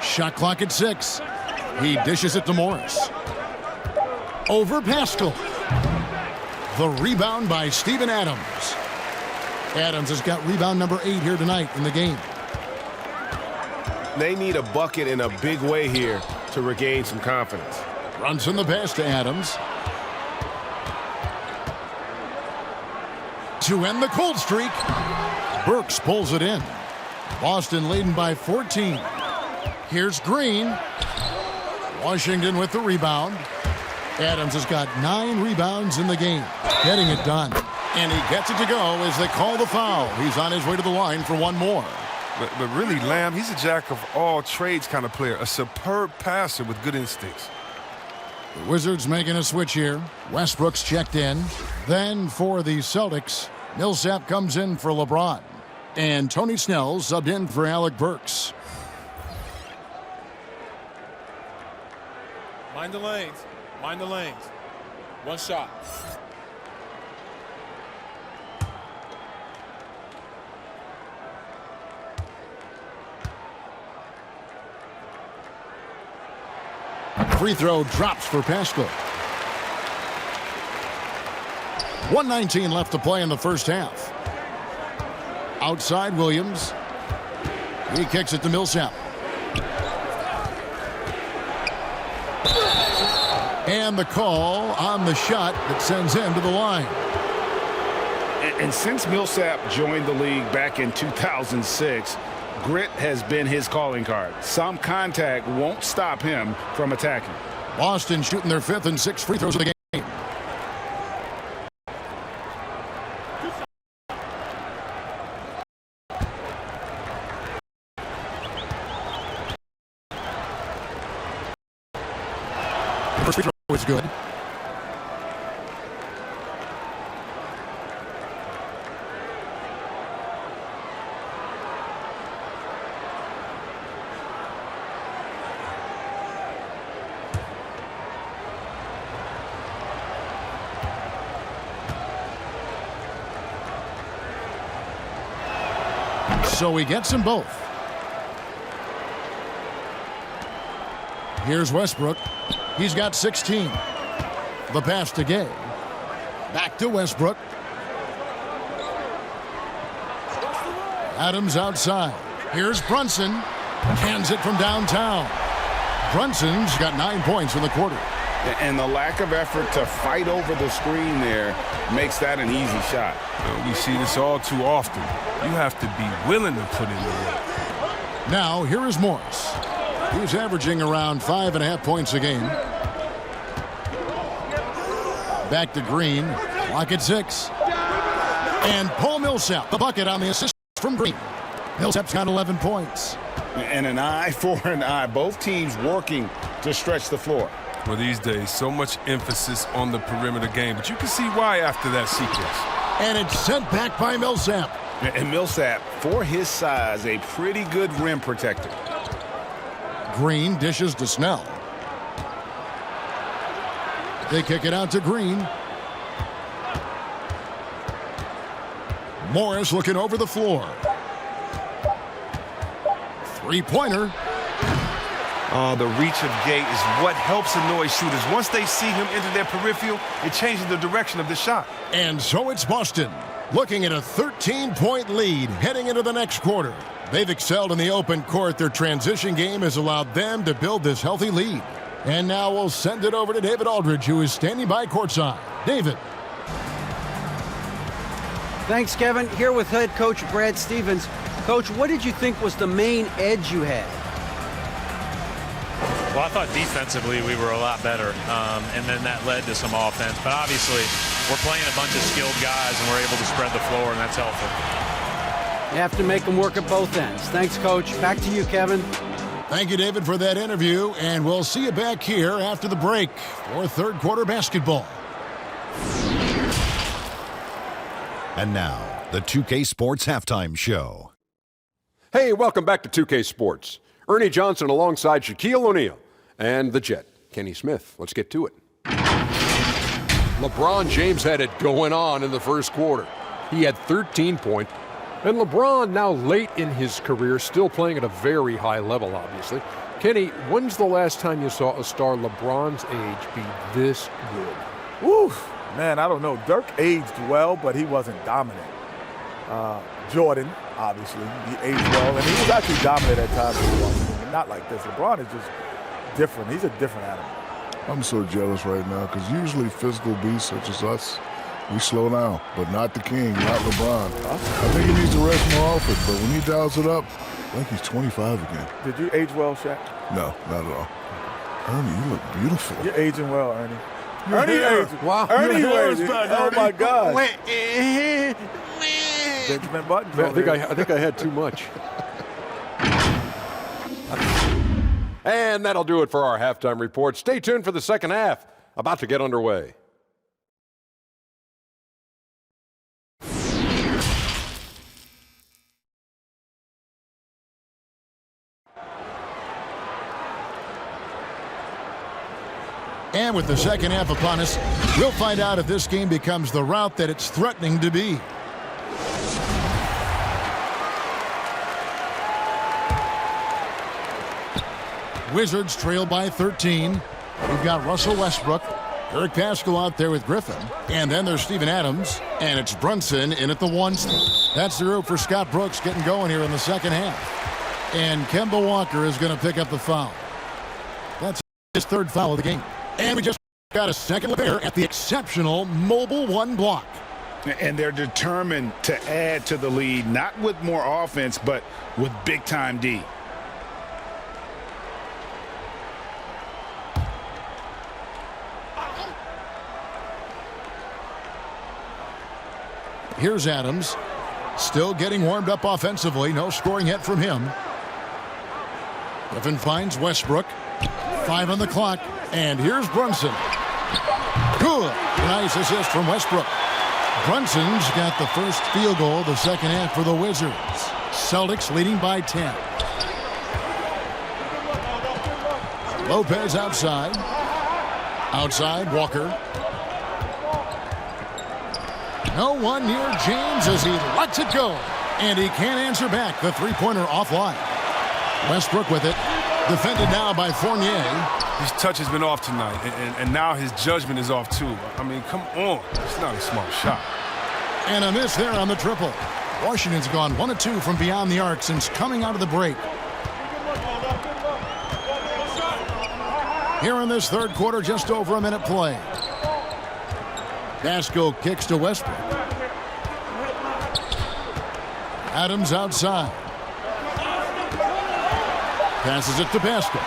D: Shot clock at 6. He dishes it to Morris. Over Pascal. The rebound by Steven Adams. Adams has got rebound number 8 here tonight in the game.
I: They need a bucket in a big way here to regain some confidence.
D: Brunson the pass to Adams. To end the cold streak. Burks pulls it in. Boston leading by 14. Here's Green. Washington with the rebound. Adams has got 9 rebounds in the game. Getting it done. And he gets it to go as they call the foul. He's on his way to the line for 1 more.
G: But really, Lamb, he's a jack of all trades kind of player. A superb passer with good instincts.
D: The Wizards making a switch here. Westbrook's checked in. Then for the Celtics, Millsap comes in for LeBron. And Tony Snell subbed in for Alec Burks.
H: Mind the lanes. Mind the lanes. One shot.
D: Free throw drops for Pascal. 1:19 left to play in the first half. Outside Williams. He kicks it to Millsap. And the call on the shot that sends him to the line.
F: And since Millsap joined the league back in 2006, grit has been his calling card. Some contact won't stop him from attacking.
D: Boston shooting their 5th and 6th free throws of the game. First free throw is good. So he gets them both. Here's Westbrook. He's got 16. The pass to Gay. Back to Westbrook. Adams outside. Here's Brunson. Cans it from downtown. Brunson's got 9 points in the quarter.
F: And the lack of effort to fight over the screen there makes that an easy shot.
G: We see this all too often. You have to be willing to put in the work.
D: Now, here is Morris. He's averaging around 5.5 points a game. Back to Green. Clock at 6. And Paul Millsap, the bucket on the assist from Green. Millsap's got 11 points.
F: And an eye for an eye. Both teams working to stretch the floor.
G: Well, these days, so much emphasis on the perimeter game, but you can see why after that sequence.
D: And it's sent back by Millsap.
F: And Millsap, for his size, a pretty good rim protector.
D: Green dishes to Snell. They kick it out to Green. Morris looking over the floor. Three-pointer.
G: Oh, the reach of Gay is what helps annoy shooters. Once they see him into their peripheral, it changes the direction of the shot.
D: And so it's Boston, looking at a 13-point lead heading into the next quarter. They've excelled in the open court. Their transition game has allowed them to build this healthy lead. And now we'll send it over to David Aldridge, who is standing by courtside. David.
E: Thanks, Kevin. Here with head coach Brad Stevens. Coach, what did you think was the main edge you had?
J: Well, I thought defensively we were a lot better, and then that led to some offense. But obviously, we're playing a bunch of skilled guys, and we're able to spread the floor, and that's helpful.
E: You have to make them work at both ends. Thanks, Coach. Back to you, Kevin.
D: Thank you, David, for that interview, and we'll see you back here after the break for third quarter basketball.
K: And now, the 2K Sports Halftime Show.
L: Hey, welcome back to 2K Sports. Ernie Johnson alongside Shaquille O'Neal and the Jet, Kenny Smith. Let's get to it. LeBron James had it going on in the first quarter. He had 13 points. And LeBron, now late in his career, still playing at a very high level, obviously. Kenny, when's the last time you saw a star LeBron's age be this good?
M: Woo, man, I don't know. Dirk aged well, but he wasn't dominant. Jordan, obviously, he aged well, and he was actually dominant at times. Not like this. LeBron is just different. He's a different animal.
N: I'm so jealous right now because usually physical beasts such as us, we slow down, but not the king, not LeBron. I think he needs to rest more often, but when he dials it up, I think he's 25 again.
M: Did you age well, Shaq?
N: No, not at all. Ernie, you look beautiful.
M: You're aging well, Ernie.
N: Your
M: Ernie
N: hair.
M: aged.
N: Wow.
M: Ernie
N: Your hair is
M: aged.
N: back,
M: Oh,
N: Ernie.
M: my God.
N: Wait.
M: Benjamin Button.
L: I think I had too much. And that'll do it for our halftime report. Stay tuned for the second half. About to get underway.
D: And with the second half upon us, we'll find out if this game becomes the route that it's threatening to be. Wizards trail by 13. We've got Russell Westbrook, Eric Paschal out there with Griffin, and then there's Steven Adams, and it's Brunson in at the 1. That's the route for Scott Brooks getting going here in the second half. And Kemba Walker is going to pick up the foul. That's his 3rd foul of the game. And we just got a second there at the exceptional mobile 1 block.
F: And they're determined to add to the lead, not with more offense, but with big-time D.
D: Here's Adams, still getting warmed up offensively. No scoring yet from him. Griffin finds Westbrook. 5 on the clock. And here's Brunson. Good. Nice assist from Westbrook. Brunson's got the first field goal of the second half for the Wizards. Celtics leading by 10. Lopez outside. Outside, Walker. No one near James as he lets it go. And he can't answer back. The three-pointer offline. Westbrook with it. Defended now by Fournier.
G: His touch has been off tonight, and now his judgment is off too. I mean, come on. It's not a smart shot.
D: And a miss there on the triple. Washington's gone 1 of 2 from beyond the arc since coming out of the break. Here in this third quarter, just over a minute play. Paschal kicks to Westbrook. Adams outside. Passes it to Paschal.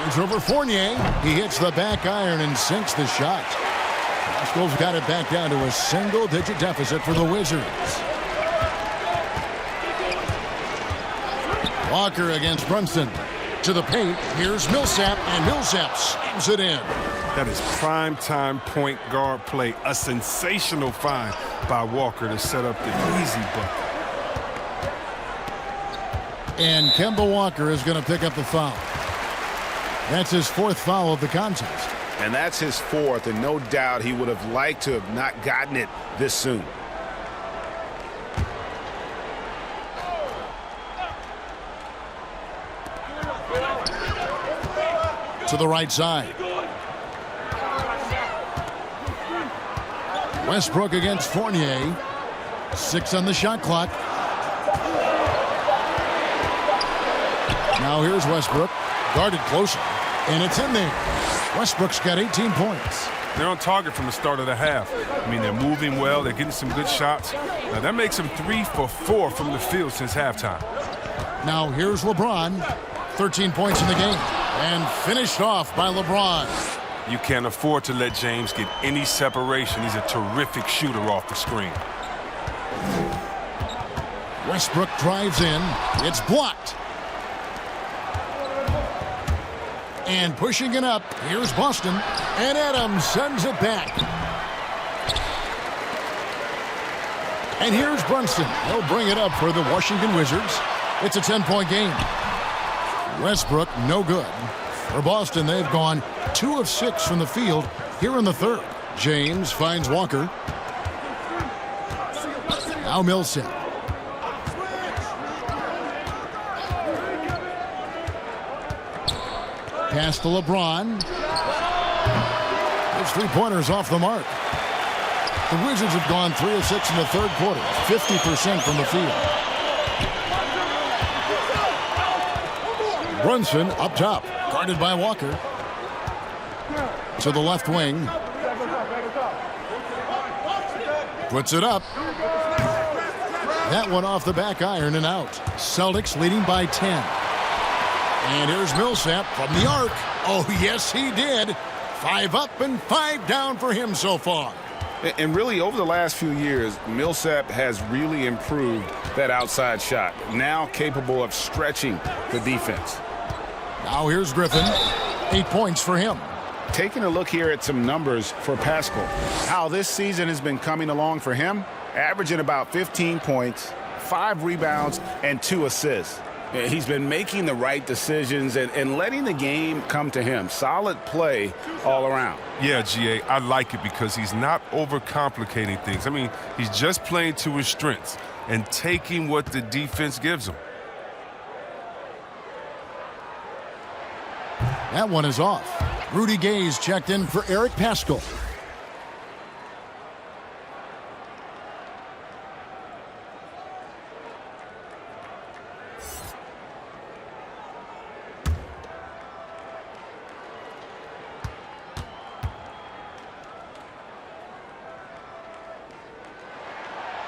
D: Shoots over Fournier. He hits the back iron and sinks the shot. Paschal's got it back down to a single-digit deficit for the Wizards. Walker against Brunson. To the paint. Here's Millsap, and Millsap slams it in.
G: That is prime-time point guard play. A sensational find by Walker to set up the easy bucket.
D: And Kemba Walker is going to pick up the foul. That's his 4th foul of the contest.
F: And that's his 4th, and no doubt he would have liked to have not gotten it this soon.
D: To the right side. Westbrook against Fournier. 6 on the shot clock. Now here's Westbrook. Guarded closer. And it's in there. Westbrook's got 18 points.
G: They're on target from the start of the half. I mean, they're moving well. They're getting some good shots. Now, that makes them 3 for 4 from the field since halftime.
D: Now here's LeBron. 13 points in the game. And finished off by LeBron.
G: You can't afford to let James get any separation. He's a terrific shooter off the screen.
D: Westbrook drives in. It's blocked. And pushing it up, here's Boston. And Adams sends it back. And here's Brunson. He'll bring it up for the Washington Wizards. It's a 10-point game. Westbrook, no good. For Boston, they've gone 2 of 6 from the field here in the third. James finds Walker. Now Millsap. Pass to LeBron. Those three-pointers off the mark. The Wizards have gone 3 of 6 in the third quarter, 50% from the field. Brunson up top, guarded by Walker. To the left wing. Puts it up. That one off the back iron and out. Celtics leading by 10. And here's Millsap from the arc. Oh, yes, he did. 5 up and 5 down for him so far.
F: And really, over the last few years, Millsap has really improved that outside shot. Now capable of stretching the defense.
D: Now here's Griffin. 8 points for him.
F: Taking a look here at some numbers for Paschal. How this season has been coming along for him. Averaging about 15 points, 5 rebounds, and 2 assists. He's been making the right decisions and letting the game come to him. Solid play all around.
G: Yeah, GA, I like it because he's not overcomplicating things. I mean, he's just playing to his strengths and taking what the defense gives him.
D: That one is off. Rudy Gay's checked in for Eric Paschal.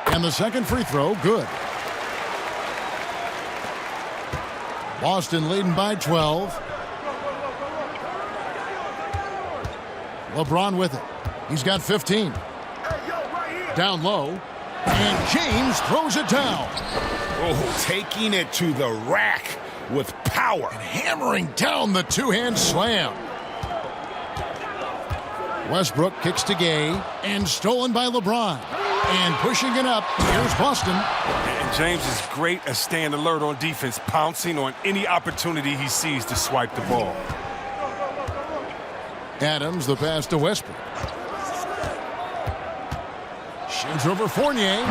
D: And the second free throw, good. Boston leading by 12. LeBron with it. He's got 15. Down low. And James throws it down.
F: Oh, taking it to the rack with power.
D: And hammering down the two-hand slam. Westbrook kicks to Gay. And stolen by LeBron. And pushing it up, here's Boston.
G: And James is great at staying alert on defense, pouncing on any opportunity he sees to swipe the ball.
D: Adams, the pass to Westbrook. Shoots over Fournier.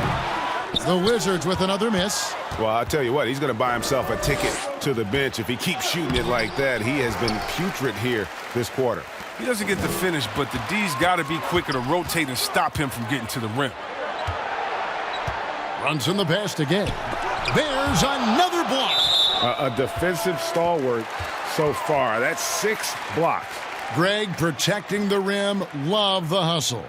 D: The Wizards with another miss.
F: Well, I'll tell you what, he's going to buy himself a ticket to the bench. If he keeps shooting it like that, he has been putrid here this quarter.
G: He doesn't get the finish, but the D's got to be quicker to rotate and stop him from getting to the rim.
D: Runs in the pass to Gay. There's another block.
F: A defensive stalwart so far. That's 6 blocks.
D: Greg protecting the rim. Love the hustle.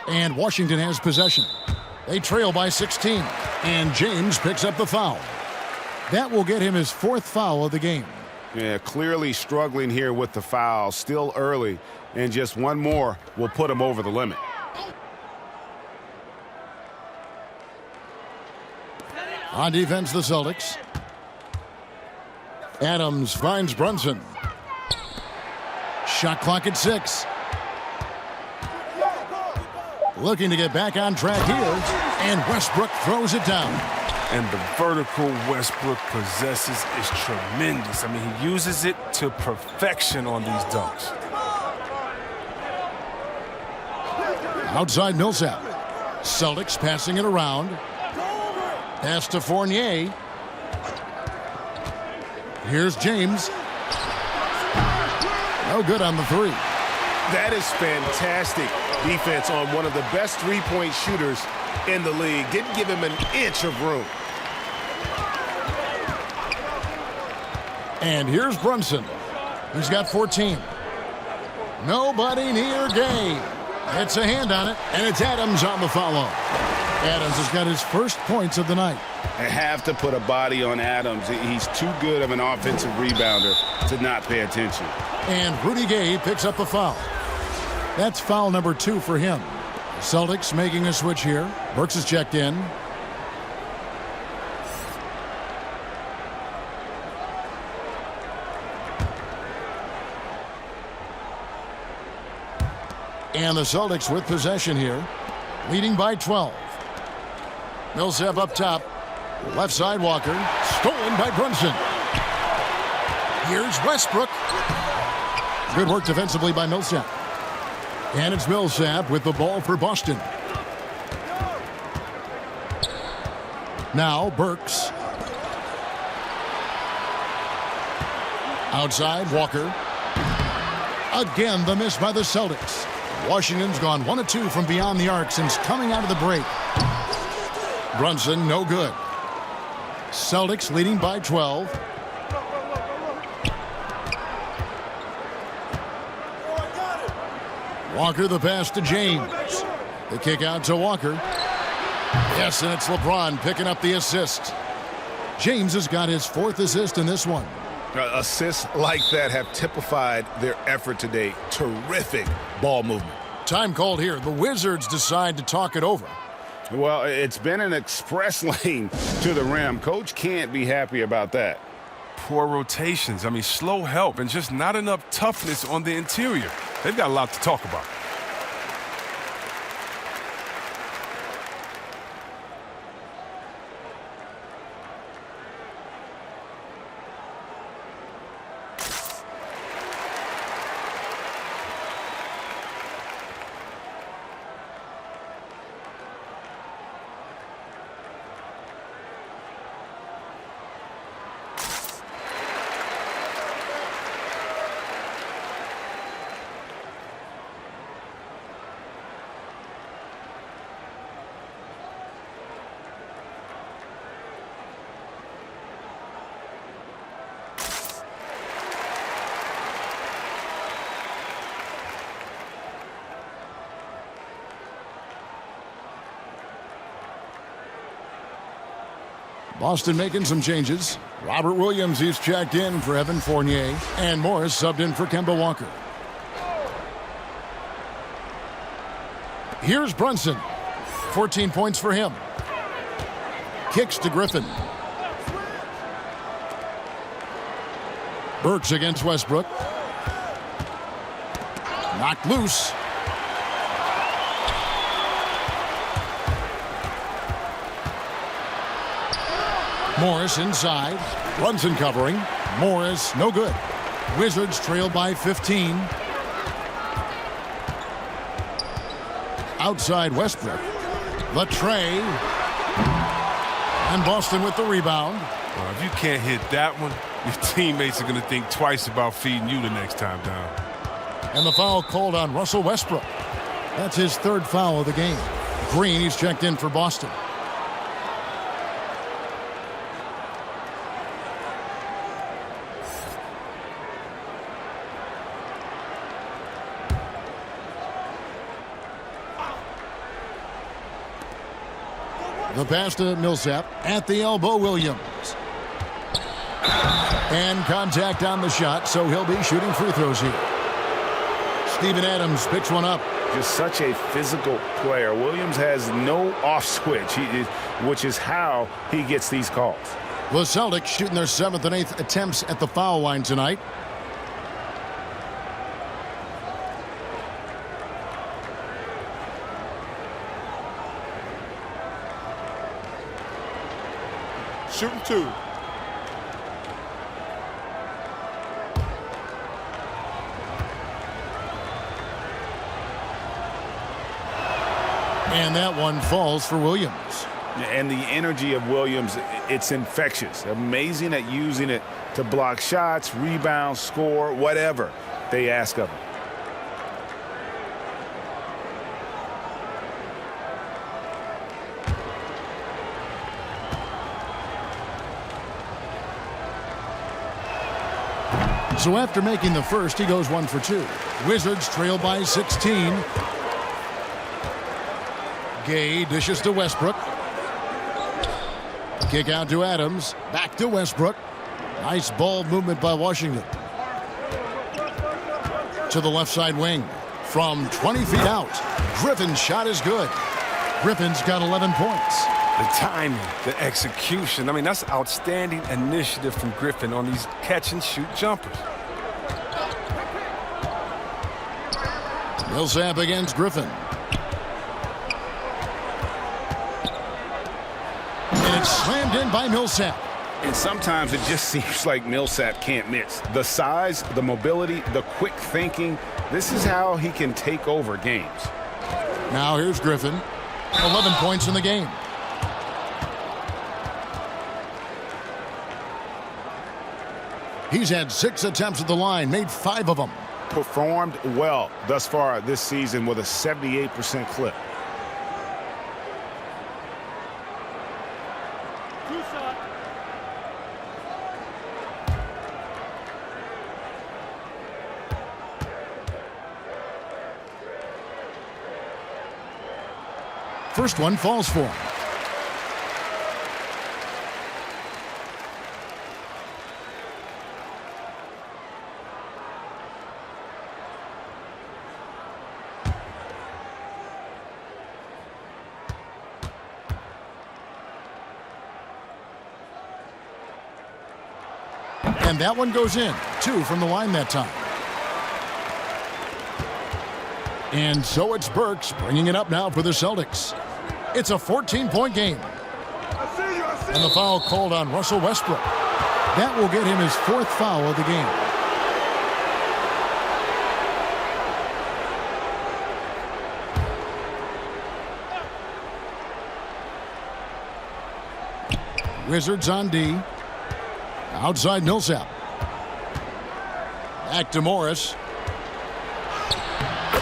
D: And Washington has possession. They trail by 16. And James picks up the foul. That will get him his 4th foul of the game.
F: Yeah, clearly struggling here with the foul. Still early. And just one more will put him over the limit.
D: On defense, the Celtics. Adams finds Brunson. Shot clock at 6. Looking to get back on track here. And Westbrook throws it down.
G: And the vertical Westbrook possesses is tremendous. I mean, he uses it to perfection on these dunks.
D: Outside Millsap. Celtics passing it around. Pass to Fournier. Here's James. No good on the 3.
I: That is fantastic defense on one of the best three-point shooters in the league. Didn't give him an inch of room.
D: And here's Brunson. He's got 14. Nobody near Gay. It's a hand on it, and it's Adams on the follow. Adams has got his first points of the night.
F: I have to put a body on Adams. He's too good of an offensive rebounder to not pay attention.
D: And Rudy Gay picks up the foul. That's foul number 2 for him. The Celtics making a switch here. Burks is checked in. And the Celtics with possession here, leading by 12. Millsap up top. Left side Walker. Stolen by Brunson. Here's Westbrook. Good work defensively by Millsap. And it's Millsap with the ball for Boston. Now Burks. Outside Walker. Again the miss by the Celtics. Washington's gone 1 of 2 from beyond the arc since coming out of the break. Brunson, no good. Celtics leading by 12. Walker the pass to James. The kick out to Walker. Yes, and it's LeBron picking up the assist. James has got his 4th assist in this one.
F: Assists like that have typified their effort today. Terrific ball movement.
D: Time called here. The Wizards decide to talk it over.
F: Well, it's been an express lane to the rim. Coach can't be happy about that.
G: Poor rotations. I mean, slow help and just not enough toughness on the interior. They've got a lot to talk about.
D: Boston making some changes. Robert Williams is checked in for Evan Fournier, and Morris subbed in for Kemba Walker. Here's Brunson. 14 points for him. Kicks to Griffin. Burks against Westbrook. Knocked loose. Morris inside. Brunson covering. Morris, no good. Wizards trail by 15. Outside Westbrook. The tray. And Boston with the rebound.
G: Well, if you can't hit that one, your teammates are going to think twice about feeding you the next time down.
D: And the foul called on Russell Westbrook. That's his third foul of the game. Green, he's checked in for Boston. The pass to Millsap. At the elbow, Williams. And contact on the shot, so he'll be shooting free throws here. Steven Adams picks one up.
F: Just such a physical player. Williams has no off switch, which is how he gets these calls.
D: The Celtics shooting their 7th and 8th attempts at the foul line tonight.
H: Shooting 2.
D: And that one falls for Williams.
F: And the energy of Williams, it's infectious. Amazing at using it to block shots, rebound, score, whatever they ask of him.
D: So after making the first, he goes 1 for 2. Wizards trail by 16. Gay dishes to Westbrook. Kick out to Adams. Back to Westbrook. Nice ball movement by Washington. To the left side wing. From 20 feet out. Griffin's shot is good. Griffin's got 11 points.
G: The timing, the execution. I mean, that's outstanding initiative from Griffin on these catch-and-shoot jumpers.
D: Millsap against Griffin. And it's slammed in by Millsap.
F: And sometimes it just seems like Millsap can't miss. The size, the mobility, the quick thinking. This is how he can take over games.
D: Now here's Griffin. 11 points in the game. He's had 6 attempts at the line, made 5 of them.
F: Performed well thus far this season with a 78% clip.
D: First one falls for him. And that one goes in. 2 from the line that time. And so it's Burks bringing it up now for the Celtics. It's a 14-point game. And the foul called on Russell Westbrook. That will get him his 4th foul of the game. Wizards on D. Outside Millsap. Back to Morris.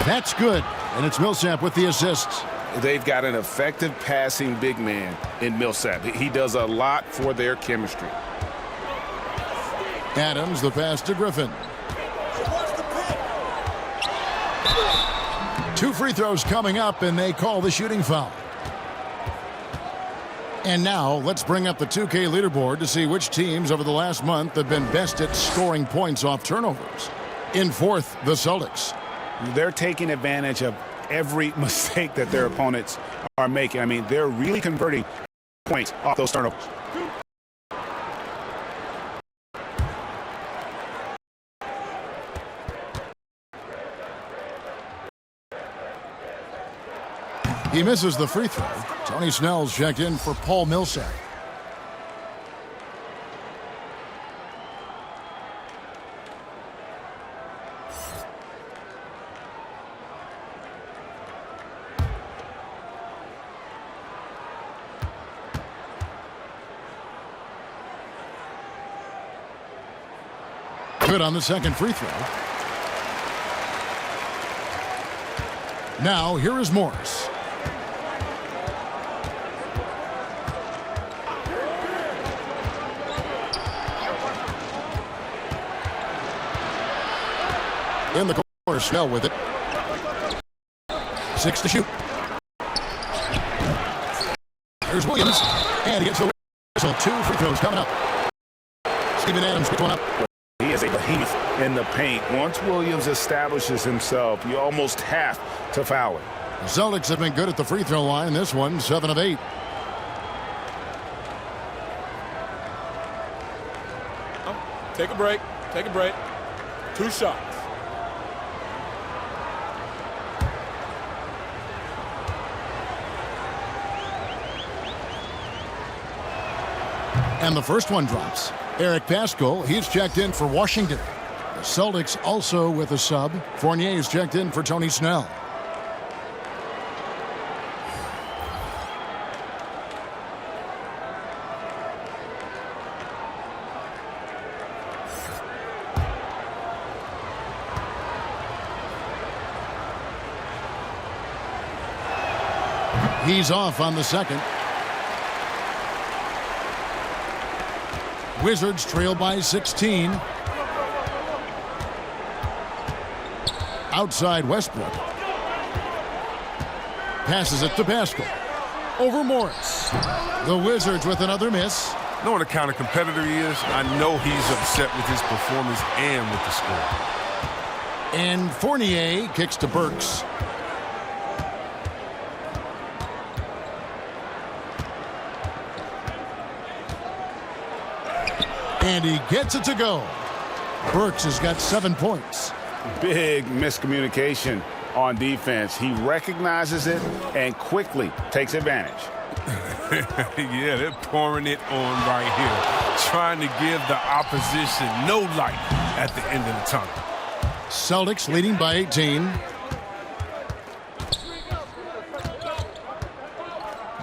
D: That's good. And it's Millsap with the assists.
F: They've got an effective passing big man in Millsap. He does a lot for their chemistry.
D: Adams, the pass to Griffin. 2 free throws coming up, and they call the shooting foul. And now let's bring up the 2K leaderboard to see which teams over the last month have been best at scoring points off turnovers. In 4th, the Celtics.
F: They're taking advantage of every mistake that their opponents are making. I mean, they're really converting points off those turnovers.
D: He misses the free throw. Tony Snell's checked in for Paul Millsap. Good on the second free throw. Now here is Morris. In the corner, Snell with it. 6 to shoot. There's Williams, and he gets the whistle. 2 free throws coming up. Steven Adams gets one up.
F: He is a behemoth in the paint. Once Williams establishes himself, you almost have to foul him.
D: The Celtics have been good at the free throw line. This one, 7 of 8.
H: Take a break. Take a break. 2 shots.
D: And the first one drops. Eric Pascal, he's checked in for Washington. The Celtics also with a sub. Fournier's checked in for Tony Snell. He's off on the second. Wizards trail by 16. Outside Westbrook. Passes it to Pascal. Over Morris. The Wizards with another miss.
G: Knowing the kind of competitor he is, I know he's upset with his performance and with the score.
D: And Fournier kicks to Burks. And he gets it to go. Burks has got 7 points.
F: Big miscommunication on defense. He recognizes it and quickly takes advantage.
G: Yeah, they're pouring it on right here, trying to give the opposition no light at the end of the tunnel.
D: Celtics leading by 18.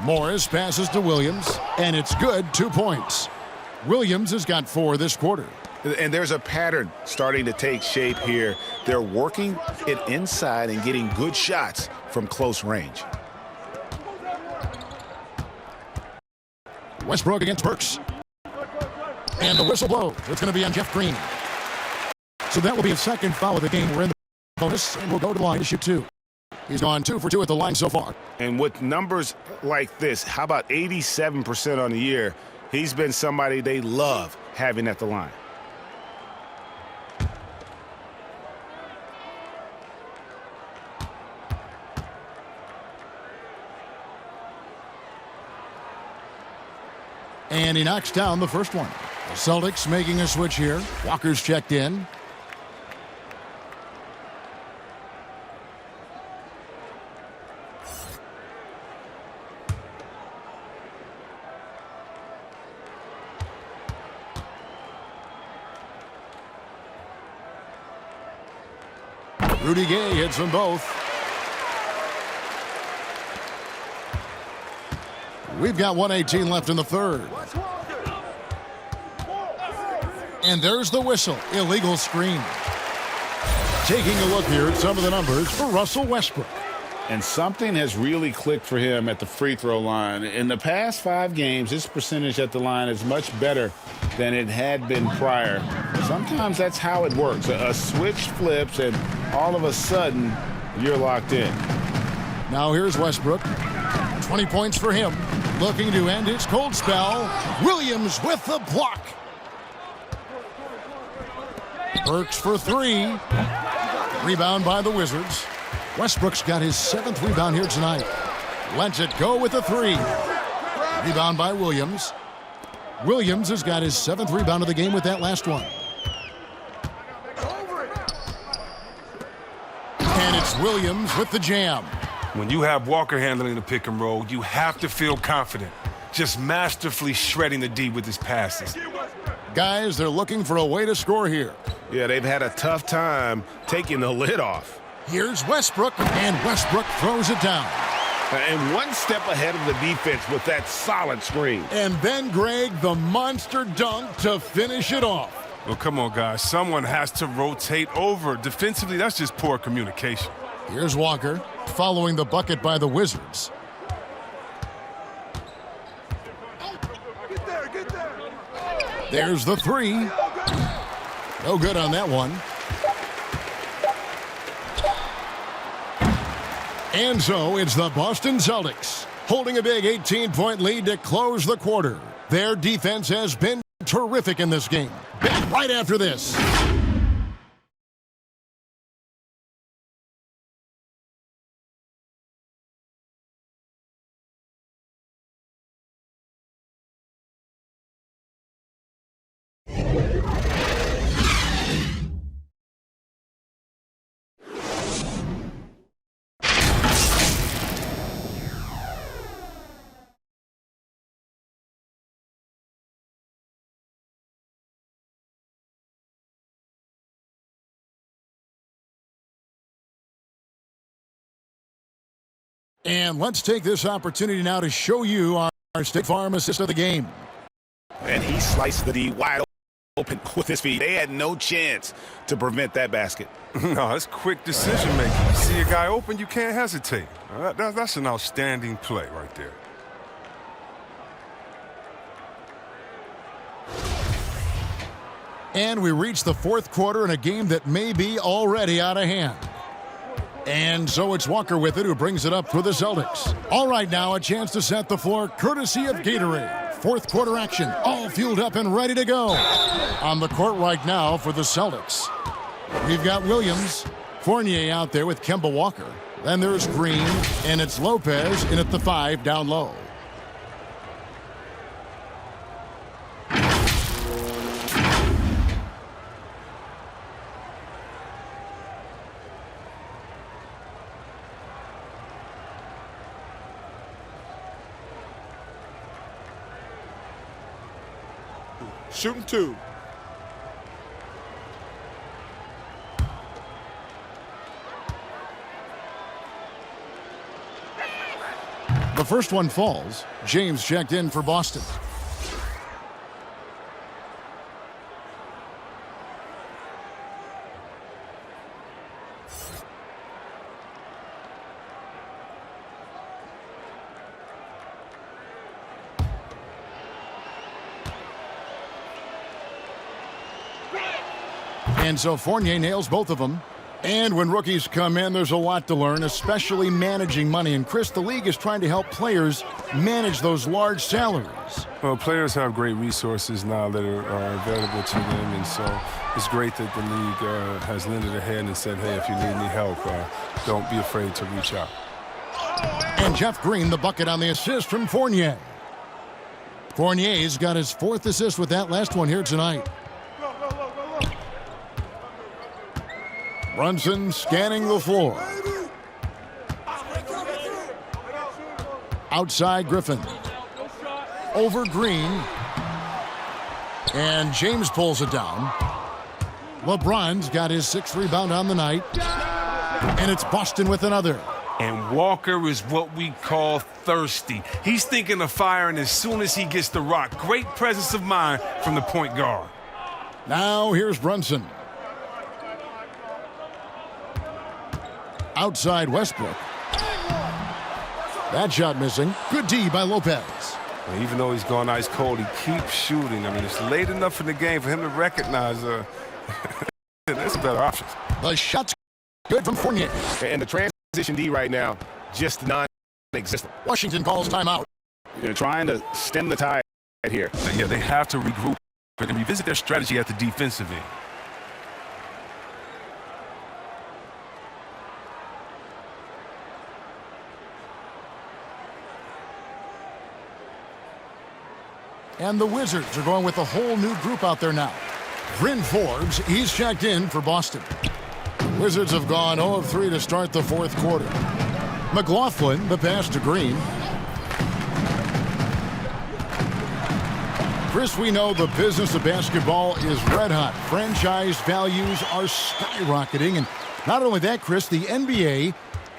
D: Morris passes to Williams, and it's good, 2 points. Williams has got 4 this quarter.
F: And there's a pattern starting to take shape here. They're working it inside and getting good shots from close range.
D: Westbrook against Burks. And the whistle blows. It's going to be on Jeff Green. So that will be a second foul of the game. We're in the bonus, and we'll go to the line to shoot 2. He's gone 2 for 2 at the line so far.
F: And with numbers like this, how about 87% on the year? He's been somebody they love having at the line.
D: And he knocks down the first one. The Celtics making a switch here. Walker's checked in. Rudy Gay hits them both. We've got 1:18 left in the third. And there's the whistle. Illegal screen. Taking a look here at some of the numbers for Russell Westbrook.
F: And something has really clicked for him at the free throw line. In the past 5 games, his percentage at the line is much better than it had been prior. Sometimes that's how it works. A switch flips, and all of a sudden, you're locked in.
D: Now here's Westbrook. 20 points for him. Looking to end his cold spell. Williams with the block. Burks for 3. Rebound by the Wizards. Westbrook's got his 7th rebound here tonight. Lets it go with a 3. Rebound by Williams. Williams has got his 7th rebound of the game with that last one. And it's Williams with the jam.
G: When you have Walker handling the pick and roll, you have to feel confident. Just masterfully shredding the D with his passes.
D: Guys, they're looking for a way to score here.
I: Yeah, they've had a tough time taking the lid off.
D: Here's Westbrook, and Westbrook throws it down.
I: And one step ahead of the defense with that solid screen.
D: And then, Greg, the monster dunk to finish it off.
G: Well, come on, guys. Someone has to rotate over. Defensively, that's just poor communication.
D: Here's Walker, following the bucket by the Wizards. There's the 3. No good on that one. And so it's the Boston Celtics holding a big 18-point lead to close the quarter. Their defense has been terrific in this game. Back right after this. And let's take this opportunity now to show you our State Farm assist of the game.
F: And he sliced the D wide open with his feet. They had no chance to prevent that basket.
G: No, it's quick decision making. You see a guy open, you can't hesitate. That's an outstanding play right there.
D: And we reach the 4th quarter in a game that may be already out of hand. And so it's Walker with it who brings it up for the Celtics. All right, now a chance to set the floor courtesy of Gatorade. 4th quarter action, all fueled up and ready to go. On the court right now for the Celtics. We've got Williams, Fournier out there with Kemba Walker. Then there's Green, and it's Lopez in at the 5 down low.
H: Shooting 2.
D: The first one falls. James checked in for Boston. And so Fournier nails both of them. And when rookies come in, there's a lot to learn, especially managing money. And Chris, the league is trying to help players manage those large salaries.
G: Well, players have great resources now that are available to them, and so it's great that the league has lended a hand and said, hey, if you need any help, don't be afraid to reach out.
D: And Jeff Green, the bucket on the assist from Fournier. Fournier's got his 4th assist with that last one here tonight. Brunson scanning the floor. Outside Griffin. Over Green. And James pulls it down. LeBron's got his 6th rebound on the night. And it's Boston with another.
G: And Walker is what we call thirsty. He's thinking of firing as soon as he gets the rock. Great presence of mind from the point guard.
D: Now here's Brunson. Outside Westbrook. That shot missing. Good D by Lopez.
G: And even though he's gone ice cold, he keeps shooting. I mean, it's late enough in the game for him to recognize there's better options.
D: The shot's good from Fournier.
I: And the transition D right now, just non-existent.
D: Washington calls timeout.
F: They're trying to stem the tide here.
G: Yeah, they have to regroup and revisit their strategy at the defensive end.
D: And the Wizards are going with a whole new group out there now. Bryn Forbes, he's checked in for Boston. Wizards have gone 0 of 3 to start the 4th quarter. McLaughlin, the pass to Green. Chris, we know the business of basketball is red hot. Franchise values are skyrocketing. And not only that, Chris, the NBA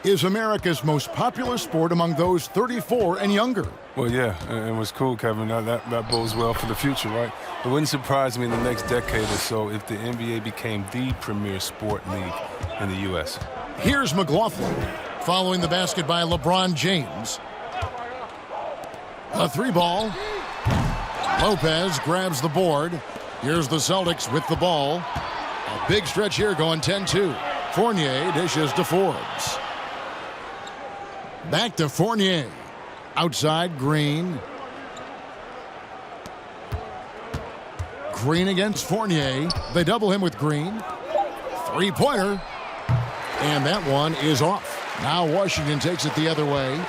D: is America's most popular sport among those 34 and younger.
G: Well, yeah, and what's cool, Kevin, that bodes well for the future, right? It wouldn't surprise me in the next decade or so if the NBA became the premier sport league in the U.S.
D: Here's McLaughlin, following the basket by LeBron James. A 3-ball. Lopez grabs the board. Here's the Celtics with the ball. A big stretch here going 10-2. Fournier dishes to Forbes. Back to Fournier. Outside Green. Green against Fournier. They double him with Green. 3-pointer. And that one is off. Now Washington takes it the other way.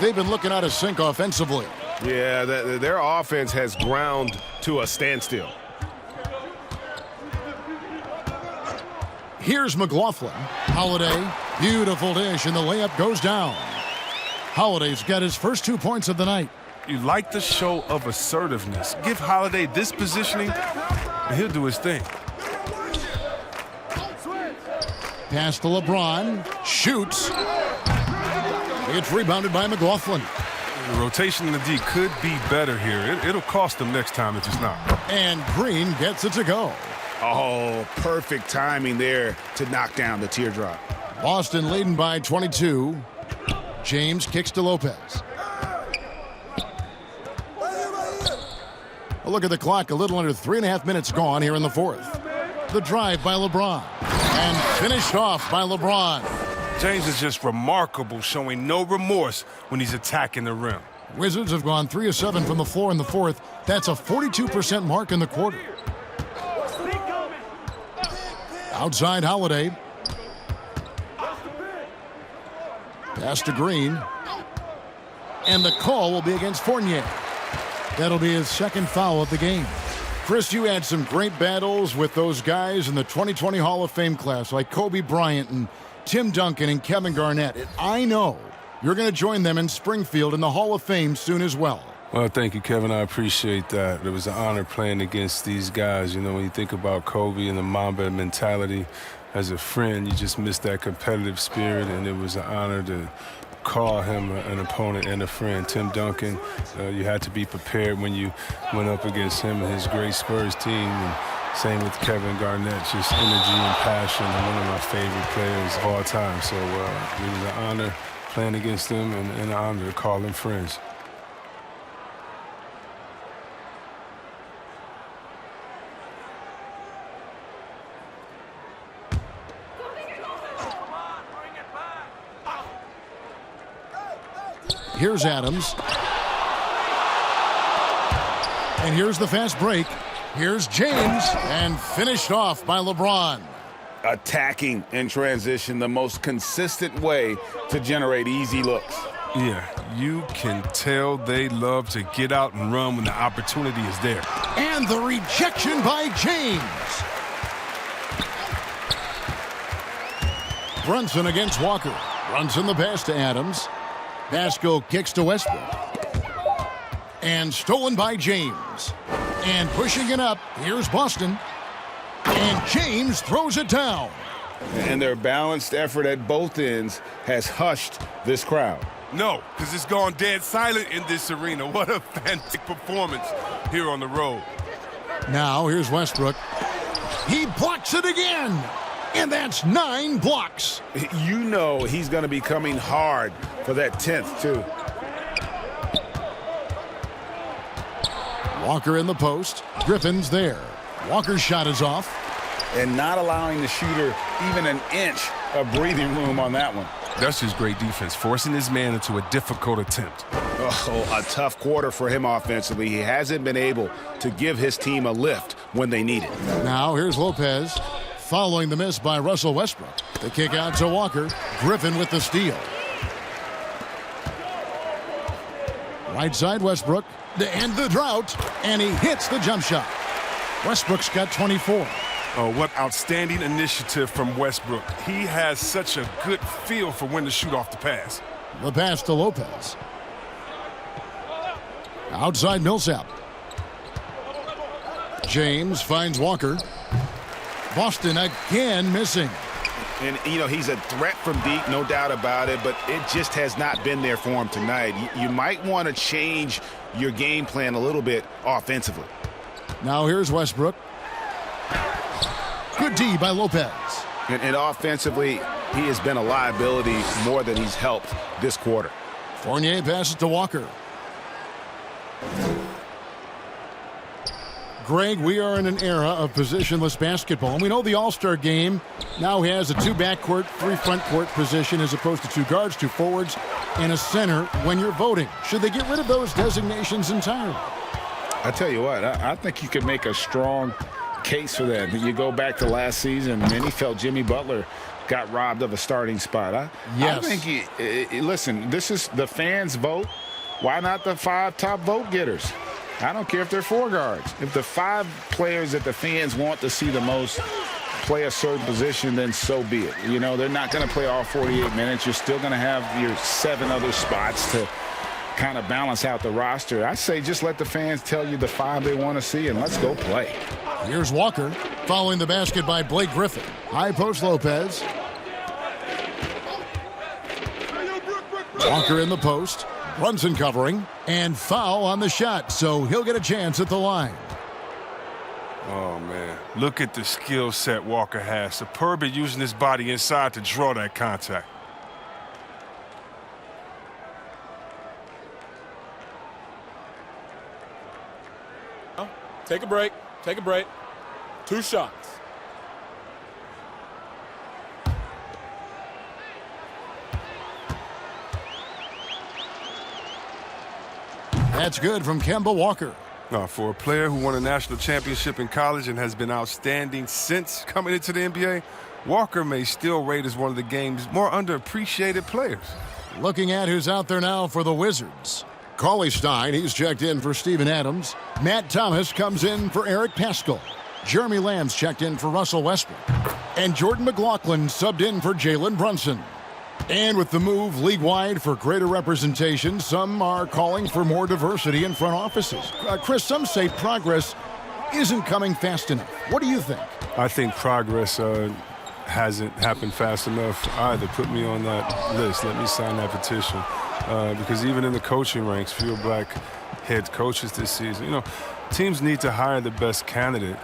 D: They've been looking out of sync offensively.
I: Yeah, their offense has ground to a standstill.
D: Here's McLaughlin. Holiday. Beautiful dish, and the layup goes down. Holiday's got his first 2 points of the night.
G: You like the show of assertiveness. Give Holiday this positioning, and he'll do his thing.
D: Pass to LeBron. Shoots. It's rebounded by McLaughlin.
G: The rotation in the D could be better here. It'll cost them next time if it's not.
D: And Green gets it to go.
F: Oh, perfect timing there to knock down the teardrop.
D: Boston leading by 22. James kicks to Lopez. A look at the clock, a little under 3.5 minutes gone here in the 4th. The drive by LeBron. And finished off by LeBron.
G: James is just remarkable, showing no remorse when he's attacking the rim.
D: Wizards have gone 3 of 7 from the floor in the 4th. That's a 42% mark in the quarter. Outside Holiday. Pass to Green. And the call will be against Fournier. That'll be his 2nd foul of the game. Chris, you had some great battles with those guys in the 2020 Hall of Fame class, like Kobe Bryant and Tim Duncan and Kevin Garnett. And I know you're going to join them in Springfield in the Hall of Fame soon as well.
G: Well, thank you, Kevin. I appreciate that. It was an honor playing against these guys. You know, when you think about Kobe and the Mamba mentality, as a friend, you just miss that competitive spirit, and it was an honor to call him an opponent and a friend. Tim Duncan, you had to be prepared when you went up against him and his great Spurs team. And same with Kevin Garnett, just energy and passion, and one of my favorite players of all time. So it was an honor playing against them and an honor to call them friends.
D: Here's Adams. And here's the fast break. Here's James. And finished off by LeBron.
F: Attacking in transition, the most consistent way to generate easy looks.
G: Yeah, you can tell they love to get out and run when the opportunity is there.
D: And the rejection by James. Brunson against Walker. Brunson the pass to Adams. Basco kicks to Westbrook. And stolen by James. And pushing it up, here's Boston. And James throws it down.
F: And their balanced effort at both ends has hushed this crowd.
G: No, because it's gone dead silent in this arena. What a fantastic performance here on the road.
D: Now here's Westbrook. He blocks it again. And that's 9 blocks.
F: You know he's going to be coming hard for that 10th, too.
D: Walker in the post. Griffin's there. Walker's shot is off.
F: And not allowing the shooter even an inch of breathing room on that one.
G: That's just great defense, forcing his man into a difficult attempt.
F: Oh, a tough quarter for him offensively. He hasn't been able to give his team a lift when they need it.
D: Now here's Lopez. Following the miss by Russell Westbrook. The kick out to Walker. Griffin with the steal. Right side Westbrook to end the drought. And he hits the jump shot. Westbrook's got 24.
G: Oh, what outstanding initiative from Westbrook. He has such a good feel for when to shoot off the pass.
D: The pass to Lopez. Outside Millsap. James finds Walker. Boston again missing.
F: And, you know, he's a threat from deep, no doubt about it, but it just has not been there for him tonight. You might want to change your game plan a little bit offensively.
D: Now here's Westbrook. Good D by Lopez.
F: And offensively, he has been a liability more than he's helped this quarter.
D: Fournier passes to Walker. Greg, we are in an era of positionless basketball. And we know the All-Star game now has a 2 backcourt, 3 front court position as opposed to 2 guards, 2 forwards, and a center when you're voting. Should they get rid of those designations entirely?
F: I tell you what, I think you could make a strong case for that. You go back to last season, many felt Jimmy Butler got robbed of a starting spot.
D: Yes.
F: I think, listen, this is the fans' vote. Why not the 5 top vote getters? I don't care if they're 4 guards. If the 5 players that the fans want to see the most play a certain position, then so be it. You know, they're not going to play all 48 minutes. You're still going to have your 7 other spots to kind of balance out the roster. I say just let the fans tell you the 5 they want to see, and let's go play.
D: Here's Walker following the basket by Blake Griffin. High post Lopez. Walker in the post. Brunson covering. And foul on the shot, so he'll get a chance at the line.
G: Oh, man. Look at the skill set Walker has. Superb at using his body inside to draw that contact.
H: Take a break. Take a break. 2 shots.
D: That's good from Kemba Walker.
G: For a player who won a national championship in college and has been outstanding since coming into the NBA, Walker may still rate as one of the game's more underappreciated players.
D: Looking at who's out there now for the Wizards. Cauley Stein, he's checked in for Steven Adams. Matt Thomas comes in for Eric Paschall. Jeremy Lamb's checked in for Russell Westbrook. And Jordan McLaughlin subbed in for Jalen Brunson. And with the move league-wide for greater representation, some are calling for more diversity in front offices. Chris, some say progress isn't coming fast enough. What do you think?
G: I think progress hasn't happened fast enough either. Put me on that list. Let me sign that petition. Because even in the coaching ranks, fewer black head coaches this season. You know, teams need to hire the best candidate.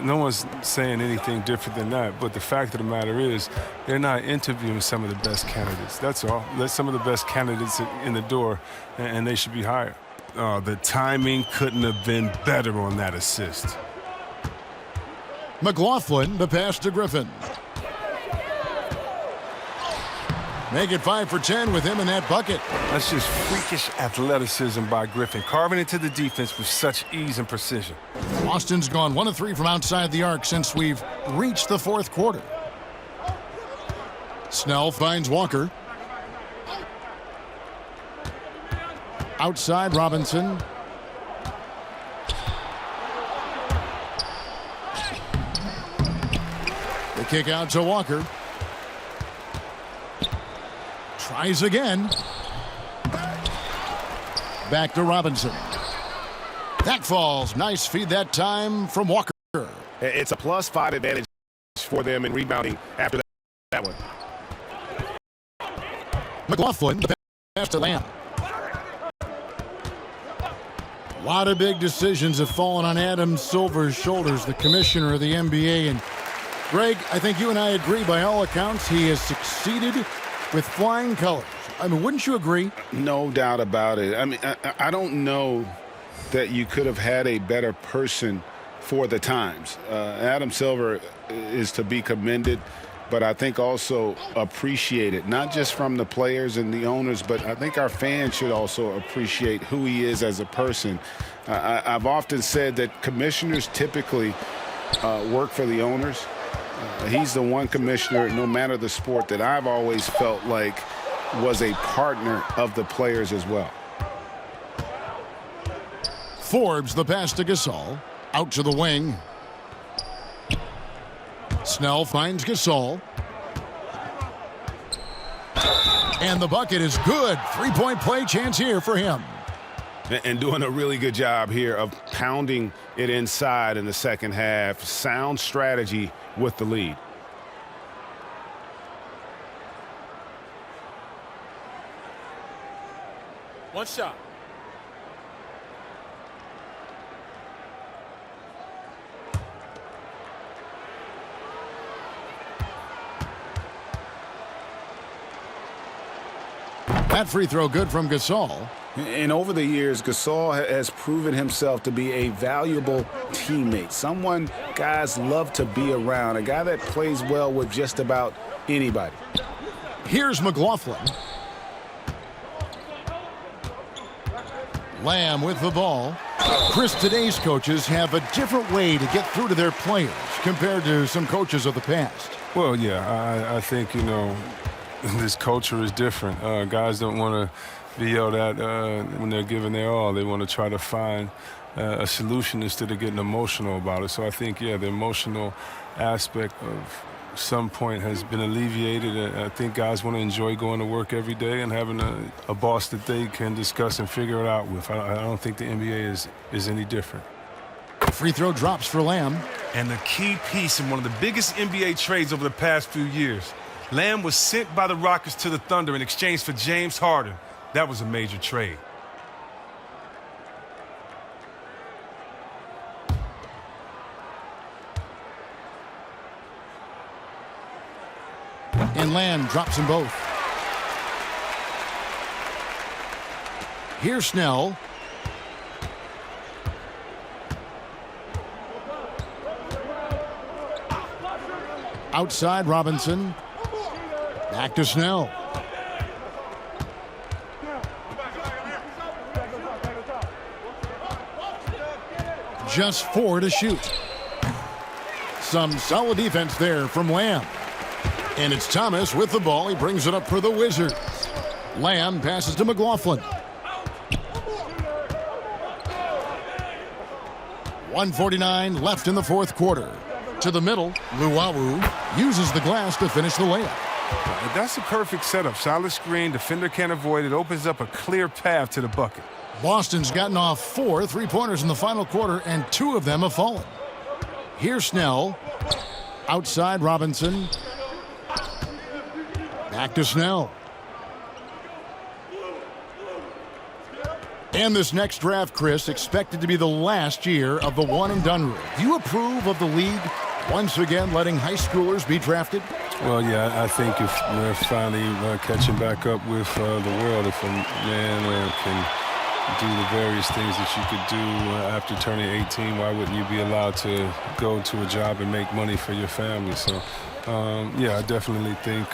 G: No one's saying anything different than that. But the fact of the matter is, they're not interviewing some of the best candidates. That's all. Let some of the best candidates in the door, and they should be hired. The timing couldn't have been better on that assist.
D: McLaughlin, the pass to Griffin. Make it 5 for 10 with him in that bucket.
G: That's just freakish athleticism by Griffin, carving into the defense with such ease and precision.
D: Boston's gone 1 of 3 from outside the arc since we've reached the 4th quarter. Snell finds Walker. Outside Robinson. The kick out to Walker. Tries again. Back to Robinson. That falls. Nice feed that time from Walker.
I: It's a +5 advantage for them in rebounding after that one.
D: McLaughlin, the pass to Lamb. A lot of big decisions have fallen on Adam Silver's shoulders, the commissioner of the NBA. And Greg, I think you and I agree by all accounts he has succeeded with flying colors. I mean, wouldn't you agree?
F: No doubt about it. I mean, I don't know that you could have had a better person for the times. Adam Silver is to be commended, but I think also appreciated, not just from the players and the owners, but I think our fans should also appreciate who he is as a person. I've often said that commissioners typically work for the owners. He's the one commissioner, no matter the sport, that I've always felt like was a partner of the players as well.
D: Forbes, the pass to Gasol. Out to the wing. Snell finds Gasol. And the bucket is good. Three-point play chance here for him.
F: And doing a really good job here of pounding it inside in the second half. Sound strategy with the lead.
H: One shot.
D: That free throw good from Gasol.
F: And over the years, Gasol has proven himself to be a valuable teammate, someone guys love to be around, a guy that plays well with just about anybody.
D: Here's McLaughlin. Lamb with the ball. Chris, today's coaches have a different way to get through to their players compared to some coaches of the past.
G: Well, yeah, I think, you know, this culture is different. Guys don't want to be yelled at when they're giving their all. They want to try to find a solution instead of getting emotional about it. So I think, yeah, the emotional aspect of some point has been alleviated. I think guys want to enjoy going to work every day and having a boss that they can discuss and figure it out with. I don't think the NBA is any different.
D: Free throw drops for Lamb.
G: And the key piece in one of the biggest NBA trades over the past few years. Lamb was sent by the Rockets to the Thunder in exchange for James Harden. That was a major trade.
D: And Lamb drops them both. Here's Snell. Outside Robinson. Back to Snell. Just 4 to shoot. Some solid defense there from Lamb. And it's Thomas with the ball. He brings it up for the Wizards. Lamb passes to McLaughlin. 1:49 left in the fourth quarter. To the middle, Luwawu uses the glass to finish the layup.
G: That's a perfect setup. Solid screen, defender can't avoid it. Opens up a clear path to the bucket.
D: Boston's gotten off 4 3-pointers in the final quarter, and 2 of them have fallen. Here's Snell. Outside Robinson. Back to Snell. And this next draft, Chris, expected to be the last year of the one-and-done rule. Do you approve of the league once again letting high schoolers be drafted?
G: Well, yeah, I think if we're finally catching back up with the world, if a man can do the various things that you could do after turning 18, why wouldn't you be allowed to go to a job and make money for your family? So, yeah, I definitely think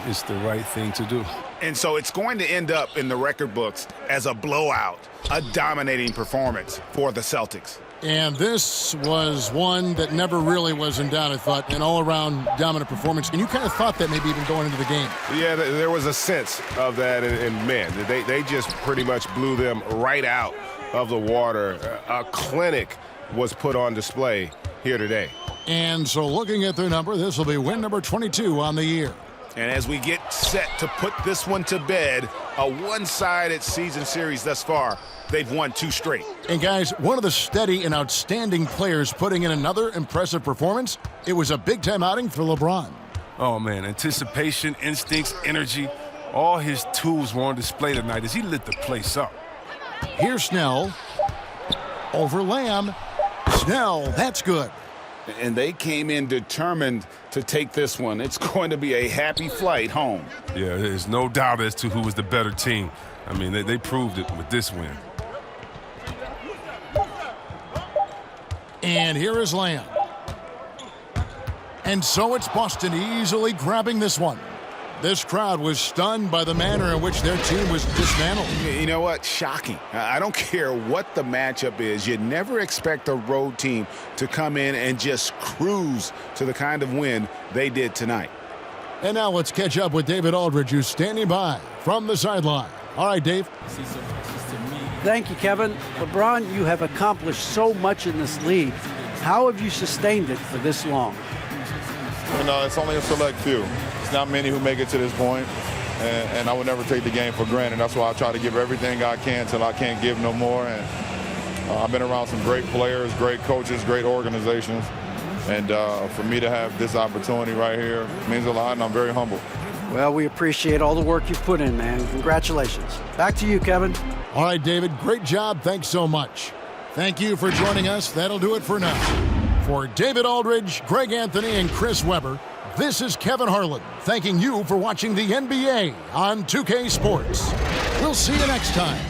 G: it's the right thing to do.
F: And so it's going to end up in the record books as a blowout, a dominating performance for the Celtics.
D: And this was one that never really was in doubt, I thought, an all-around dominant performance. And you kind of thought that maybe even going into the game.
F: Yeah, there was a sense of that, and man, they just pretty much blew them right out of the water. A clinic was put on display here today.
D: And so looking at their number, this will be win number 22 on the year.
F: And as we get set to put this one to bed, a one-sided season series thus far, they've won 2 straight.
D: And guys, one of the steady and outstanding players putting in another impressive performance, it was a big-time outing for LeBron.
G: Oh, man, anticipation, instincts, energy, all his tools were on display tonight as he lit the place up.
D: Here's Snell over Lamb. Snell, that's good.
F: And they came in determined to take this one. It's going to be a happy flight home.
G: Yeah, there's no doubt as to who was the better team. I mean, they proved it with this win.
D: And here is Lamb. And so it's Boston easily grabbing this one. This crowd was stunned by the manner in which their team was dismantled.
F: You know what? Shocking. I don't care what the matchup is. You never expect a road team to come in and just cruise to the kind of win they did tonight.
D: And now let's catch up with David Aldridge, who's standing by from the sideline. All right, Dave.
E: Thank you, Kevin. LeBron, you have accomplished so much in this league. How have you sustained it for this long?
O: You know, it's only a select few. It's not many who make it to this point, and I would never take the game for granted. That's why I try to give everything I can till I can't give no more. And I've been around some great players, great coaches, great organizations. And for me to have this opportunity right here means a lot, and I'm very humble.
E: Well, we appreciate all the work you've put in, man. Congratulations. Back to you, Kevin.
D: All right, David, great job. Thanks so much. Thank you for joining us. That'll do it for now. For David Aldridge, Greg Anthony, and Chris Webber, this is Kevin Harlan thanking you for watching the NBA on 2K Sports. We'll see you next time.